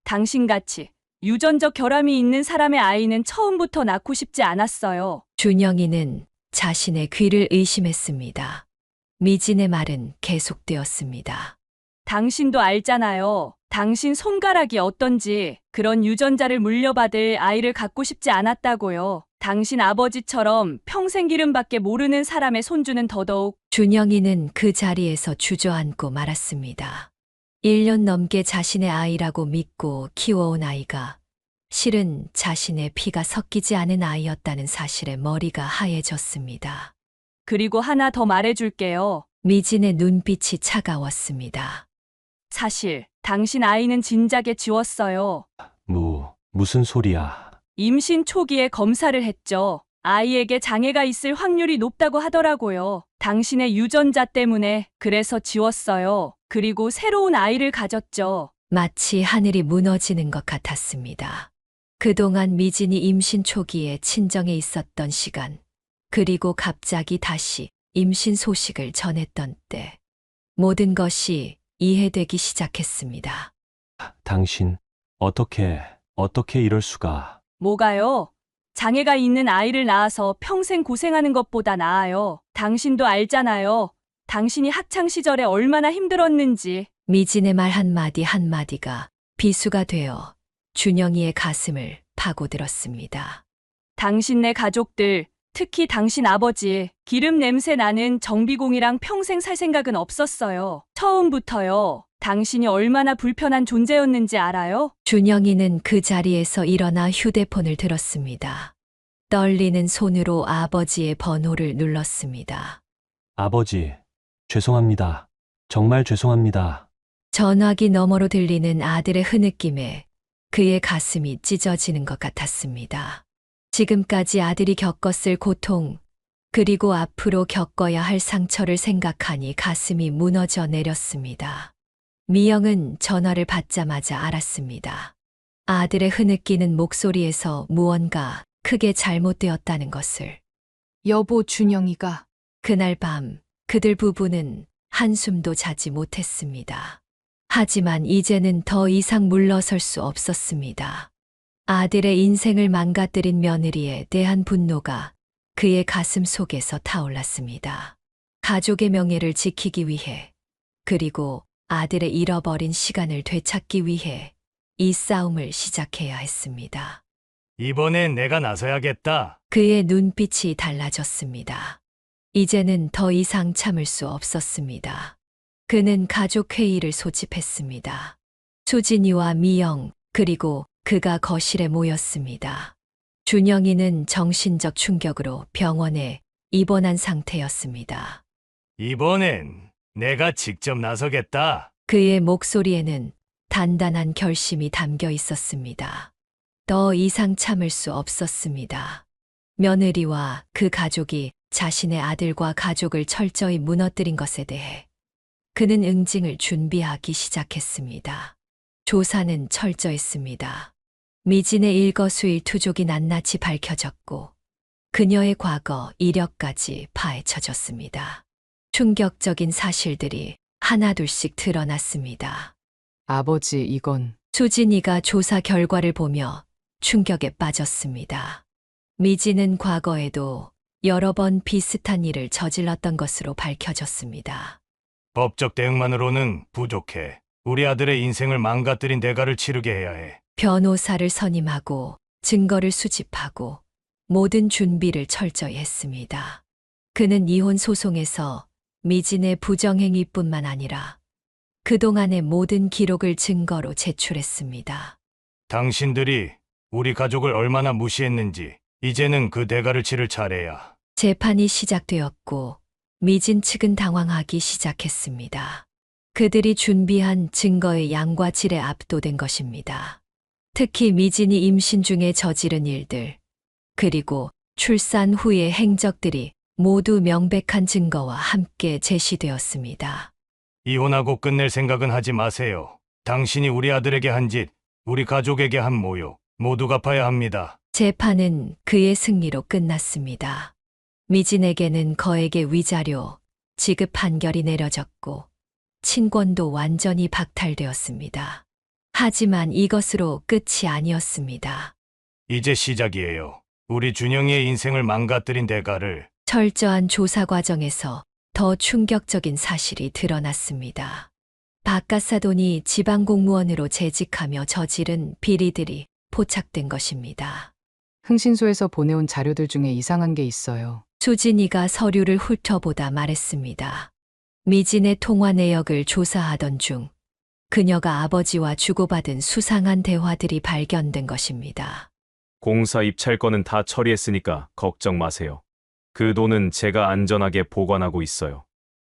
당신같이 유전적 결함이 있는 사람의 아이는 처음부터 낳고 싶지 않았어요. 준영이는 자신의 귀를 의심했습니다. 미진의 말은 계속되었습니다. 당신도 알잖아요. 당신 손가락이 어떤지. 그런 유전자를 물려받을 아이를 갖고 싶지 않았다고요. 당신 아버지처럼 평생 기름밖에 모르는 사람의 손주는 더더욱. 준영이는 그 자리에서 주저앉고 말았습니다. 1년 넘게 자신의 아이라고 믿고 키워온 아이가 실은 자신의 피가 섞이지 않은 아이였다는 사실에 머리가 하얘졌습니다. 그리고 하나 더 말해줄게요. 미진의 눈빛이 차가웠습니다. 사실 당신 아이는 진작에 지웠어요. 무슨 소리야? 임신 초기에 검사를 했죠. 아이에게 장애가 있을 확률이 높다고 하더라고요. 당신의 유전자 때문에. 그래서 지웠어요. 그리고 새로운 아이를 가졌죠. 마치 하늘이 무너지는 것 같았습니다. 그동안 미진이 임신 초기에 친정에 있었던 시간, 그리고 갑자기 다시 임신 소식을 전했던 때, 모든 것이 이해되기 시작했습니다. 당신, 어떻게 이럴 수가. 뭐가요? 장애가 있는 아이를 낳아서 평생 고생하는 것보다 나아요. 당신도 알잖아요. 당신이 학창시절에 얼마나 힘들었는지. 미진의 말 한마디 한마디가 비수가 되어 준영이의 가슴을 파고들었습니다. 당신네 가족들, 특히 당신 아버지, 기름 냄새 나는 정비공이랑 평생 살 생각은 없었어요. 처음부터요. 당신이 얼마나 불편한 존재였는지 알아요? 준영이는 그 자리에서 일어나 휴대폰을 들었습니다. 떨리는 손으로 아버지의 번호를 눌렀습니다. 아버지, 죄송합니다. 정말 죄송합니다. 전화기 너머로 들리는 아들의 흐느낌에 그의 가슴이 찢어지는 것 같았습니다. 지금까지 아들이 겪었을 고통, 그리고 앞으로 겪어야 할 상처를 생각하니 가슴이 무너져 내렸습니다. 미영은 전화를 받자마자 알았습니다. 아들의 흐느끼는 목소리에서 무언가 크게 잘못되었다는 것을. 여보, 준영이가. 그날 밤 그들 부부는 한숨도 자지 못했습니다. 하지만 이제는 더 이상 물러설 수 없었습니다. 아들의 인생을 망가뜨린 며느리에 대한 분노가 그의 가슴 속에서 타올랐습니다. 가족의 명예를 지키기 위해, 그리고 아들의 잃어버린 시간을 되찾기 위해 이 싸움을 시작해야 했습니다. 이번엔 내가 나서야겠다. 그의 눈빛이 달라졌습니다. 이제는 더 이상 참을 수 없었습니다. 그는 가족회의를 소집했습니다. 수진이와 미영, 그리고 그가 거실에 모였습니다. 준영이는 정신적 충격으로 병원에 입원한 상태였습니다. 이번엔 내가 직접 나서겠다. 그의 목소리에는 단단한 결심이 담겨 있었습니다. 더 이상 참을 수 없었습니다. 며느리와 그 가족이 자신의 아들과 가족을 철저히 무너뜨린 것에 대해 그는 응징을 준비하기 시작했습니다. 조사는 철저했습니다. 미진의 일거수일투족이 낱낱이 밝혀졌고 그녀의 과거 이력까지 파헤쳐졌습니다. 충격적인 사실들이 하나둘씩 드러났습니다. 아버지, 이건 수진이가 조사 결과를 보며 충격에 빠졌습니다. 미진은 과거에도 여러 번 비슷한 일을 저질렀던 것으로 밝혀졌습니다. 법적 대응만으로는 부족해. 우리 아들의 인생을 망가뜨린 대가를 치르게 해야 해. 변호사를 선임하고 증거를 수집하고 모든 준비를 철저히 했습니다. 그는 이혼 소송에서 미진의 부정행위뿐만 아니라 그동안의 모든 기록을 증거로 제출했습니다. 당신들이 우리 가족을 얼마나 무시했는지 이제는 그 대가를 치를 차례야. 재판이 시작되었고 미진 측은 당황하기 시작했습니다. 그들이 준비한 증거의 양과 질에 압도된 것입니다. 특히 미진이 임신 중에 저지른 일들, 그리고 출산 후의 행적들이 모두 명백한 증거와 함께 제시되었습니다. 이혼하고 끝낼 생각은 하지 마세요. 당신이 우리 아들에게 한 짓, 우리 가족에게 한 모욕, 모두 갚아야 합니다. 재판은 그의 승리로 끝났습니다. 미진에게는 거액의 위자료, 지급 판결이 내려졌고 친권도 완전히 박탈되었습니다. 하지만 이것으로 끝이 아니었습니다. 이제 시작이에요. 우리 준영이의 인생을 망가뜨린 대가를. 철저한 조사 과정에서 더 충격적인 사실이 드러났습니다. 박가사돈이 지방공무원으로 재직하며 저지른 비리들이 포착된 것입니다. 흥신소에서 보내온 자료들 중에 이상한 게 있어요. 수진이가 서류를 훑어보다 말했습니다. 미진의 통화 내역을 조사하던 중 그녀가 아버지와 주고받은 수상한 대화들이 발견된 것입니다. 공사 입찰권은 다 처리했으니까 걱정 마세요. 그 돈은 제가 안전하게 보관하고 있어요.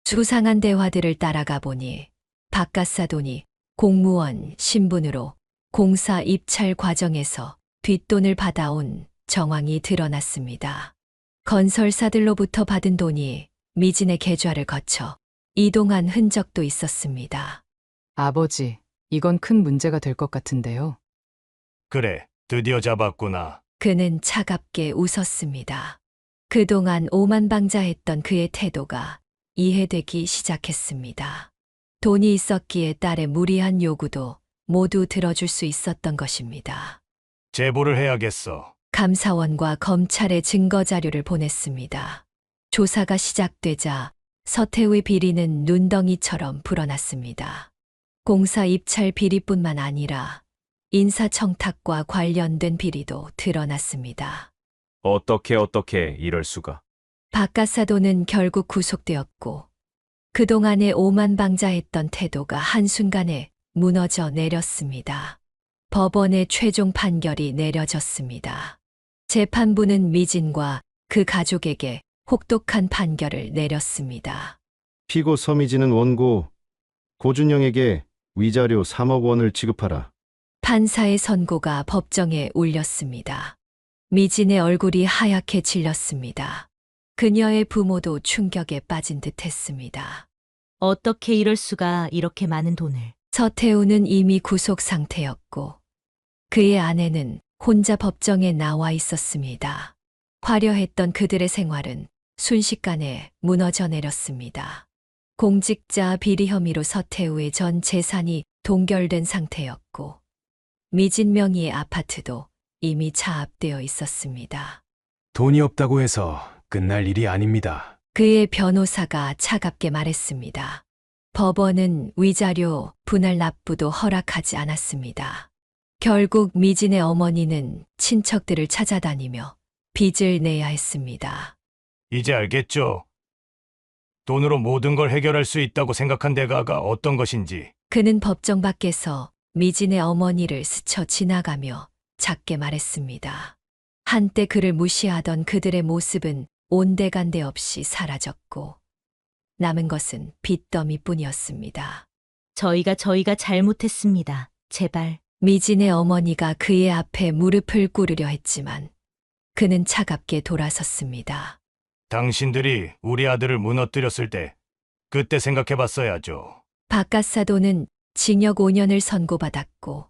수상한 대화들을 따라가 보니 박가사돈이 공무원 신분으로 공사 입찰 과정에서 뒷돈을 받아온 정황이 드러났습니다. 건설사들로부터 받은 돈이 미진의 계좌를 거쳐 이동한 흔적도 있었습니다. 아버지, 이건 큰 문제가 될 것 같은데요. 그래, 드디어 잡았구나. 그는 차갑게 웃었습니다. 그동안 오만방자했던 그의 태도가 이해되기 시작했습니다. 돈이 있었기에 딸의 무리한 요구도 모두 들어줄 수 있었던 것입니다. 제보를 해야겠어. 감사원과 검찰에 증거자료를 보냈습니다. 조사가 시작되자 서태우의 비리는 눈덩이처럼 불어났습니다. 공사 입찰 비리뿐만 아니라 인사청탁과 관련된 비리도 드러났습니다. 어떻게 이럴 수가. 박가사돈은 결국 구속되었고 그동안의 오만방자했던 태도가 한순간에 무너져 내렸습니다. 법원의 최종 판결이 내려졌습니다. 재판부는 미진과 그 가족에게 혹독한 판결을 내렸습니다. 피고 서미진은 원고 고준영에게 위자료 3억 원을 지급하라. 판사의 선고가 법정에 울렸습니다. 미진의 얼굴이 하얗게 질렸습니다. 그녀의 부모도 충격에 빠진 듯 했습니다. 어떻게 이럴 수가 이렇게 많은 돈을. 서태우는 이미 구속 상태였고 그의 아내는 혼자 법정에 나와 있었습니다. 화려했던 그들의 생활은 순식간에 무너져 내렸습니다. 공직자 비리 혐의로 서태우의 전 재산이 동결된 상태였고 미진 명의의 아파트도 이미 차압되어 있었습니다. 돈이 없다고 해서 끝날 일이 아닙니다. 그의 변호사가 차갑게 말했습니다. 법원은 위자료 분할 납부도 허락하지 않았습니다. 결국 미진의 어머니는 친척들을 찾아다니며 빚을 내야 했습니다. 이제 알겠죠? 돈으로 모든 걸 해결할 수 있다고 생각한 대가가 어떤 것인지. 그는 법정 밖에서 미진의 어머니를 스쳐 지나가며 작게 말했습니다. 한때 그를 무시하던 그들의 모습은 온데간데 없이 사라졌고 남은 것은 빚더미뿐이었습니다. 저희가 잘못했습니다. 제발. 미진의 어머니가 그의 앞에 무릎을 꿇으려 했지만 그는 차갑게 돌아섰습니다. 당신들이 우리 아들을 무너뜨렸을 때 그때 생각해봤어야죠. 박갓사도는 징역 5년을 선고받았고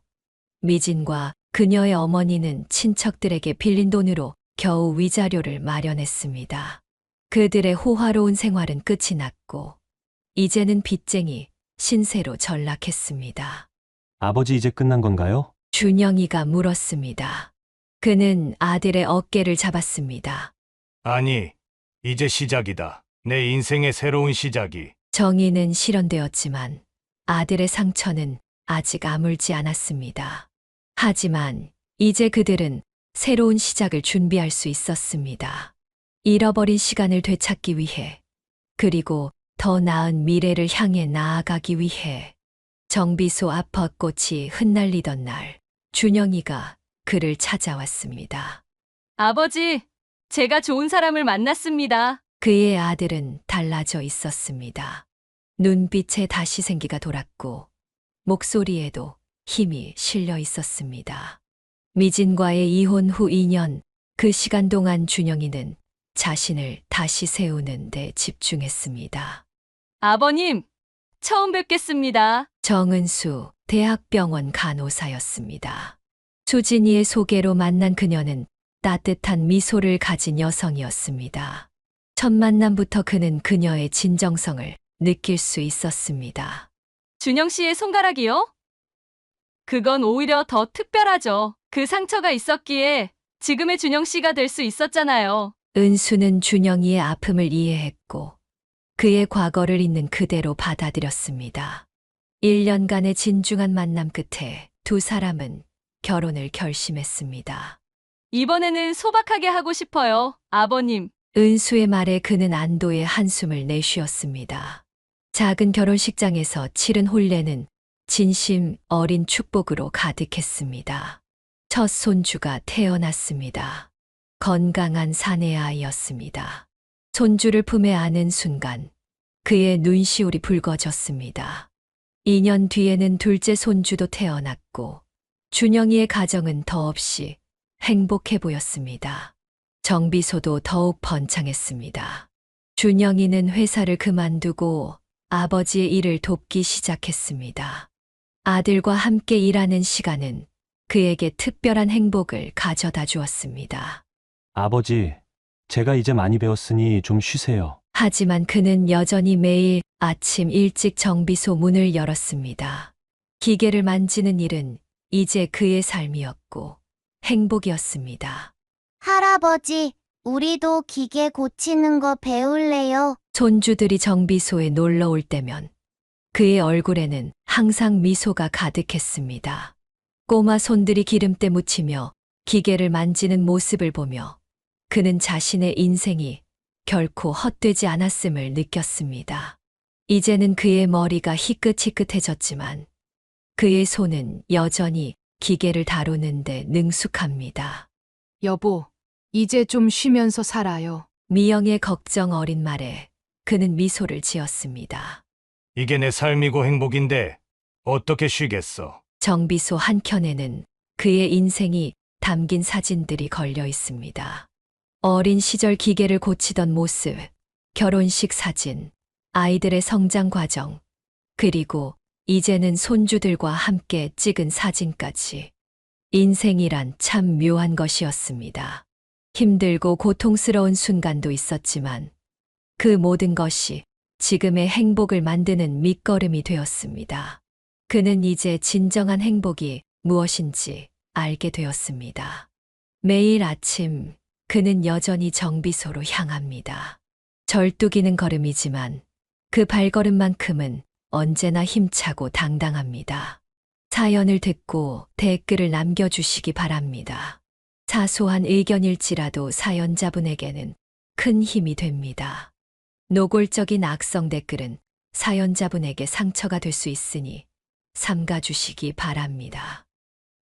미진과 그녀의 어머니는 친척들에게 빌린 돈으로 겨우 위자료를 마련했습니다. 그들의 호화로운 생활은 끝이 났고 이제는 빚쟁이 신세로 전락했습니다. 아버지 이제 끝난 건가요? 준영이가 물었습니다. 그는 아들의 어깨를 잡았습니다. 아니, 이제 시작이다. 내 인생의 새로운 시작이. 정의는 실현되었지만 아들의 상처는 아직 아물지 않았습니다. 하지만 이제 그들은 새로운 시작을 준비할 수 있었습니다. 잃어버린 시간을 되찾기 위해, 그리고 더 나은 미래를 향해 나아가기 위해. 정비소 앞 벚꽃이 흩날리던 날, 준영이가 그를 찾아왔습니다. 아버지, 제가 좋은 사람을 만났습니다. 그의 아들은 달라져 있었습니다. 눈빛에 다시 생기가 돌았고 목소리에도 힘이 실려 있었습니다. 미진과의 이혼 후 2년, 그 시간 동안 준영이는 자신을 다시 세우는 데 집중했습니다. 아버님, 처음 뵙겠습니다. 정은수, 대학병원 간호사였습니다. 수진이의 소개로 만난 그녀는 따뜻한 미소를 가진 여성이었습니다. 첫 만남부터 그는 그녀의 진정성을 느낄 수 있었습니다. 준영 씨의 손가락이요? 그건 오히려 더 특별하죠. 그 상처가 있었기에 지금의 준영 씨가 될 수 있었잖아요. 은수는 준영이의 아픔을 이해했고 그의 과거를 있는 그대로 받아들였습니다. 1년간의 진중한 만남 끝에 두 사람은 결혼을 결심했습니다. 이번에는 소박하게 하고 싶어요, 아버님. 은수의 말에 그는 안도의 한숨을 내쉬었습니다. 작은 결혼식장에서 치른 혼례는 진심 어린 축복으로 가득했습니다. 첫 손주가 태어났습니다. 건강한 사내아이였습니다. 손주를 품에 안은 순간 그의 눈시울이 붉어졌습니다. 2년 뒤에는 둘째 손주도 태어났고 준영이의 가정은 더없이 행복해 보였습니다. 정비소도 더욱 번창했습니다. 준영이는 회사를 그만두고 아버지의 일을 돕기 시작했습니다. 아들과 함께 일하는 시간은 그에게 특별한 행복을 가져다 주었습니다. 아버지, 제가 이제 많이 배웠으니 좀 쉬세요. 하지만 그는 여전히 매일 아침 일찍 정비소 문을 열었습니다. 기계를 만지는 일은 이제 그의 삶이었고 행복이었습니다. 할아버지, 우리도 기계 고치는 거 배울래요? 손주들이 정비소에 놀러 올 때면 그의 얼굴에는 항상 미소가 가득했습니다. 꼬마 손들이 기름때 묻히며 기계를 만지는 모습을 보며 그는 자신의 인생이 결코 헛되지 않았음을 느꼈습니다. 이제는 그의 머리가 희끗희끗해졌지만 그의 손은 여전히 기계를 다루는데 능숙합니다. 여보, 이제 좀 쉬면서 살아요. 미영의 걱정 어린 말에 그는 미소를 지었습니다. 이게 내 삶이고 행복인데 어떻게 쉬겠어? 정비소 한켠에는 그의 인생이 담긴 사진들이 걸려 있습니다. 어린 시절 기계를 고치던 모습, 결혼식 사진, 아이들의 성장 과정, 그리고 이제는 손주들과 함께 찍은 사진까지. 인생이란 참 묘한 것이었습니다. 힘들고 고통스러운 순간도 있었지만 그 모든 것이 지금의 행복을 만드는 밑거름이 되었습니다. 그는 이제 진정한 행복이 무엇인지 알게 되었습니다. 매일 아침 그는 여전히 정비소로 향합니다. 절뚝이는 걸음이지만 그 발걸음만큼은 언제나 힘차고 당당합니다. 사연을 듣고 댓글을 남겨주시기 바랍니다. 사소한 의견일지라도 사연자분에게는 큰 힘이 됩니다. 노골적인 악성 댓글은 사연자분에게 상처가 될 수 있으니 삼가주시기 바랍니다.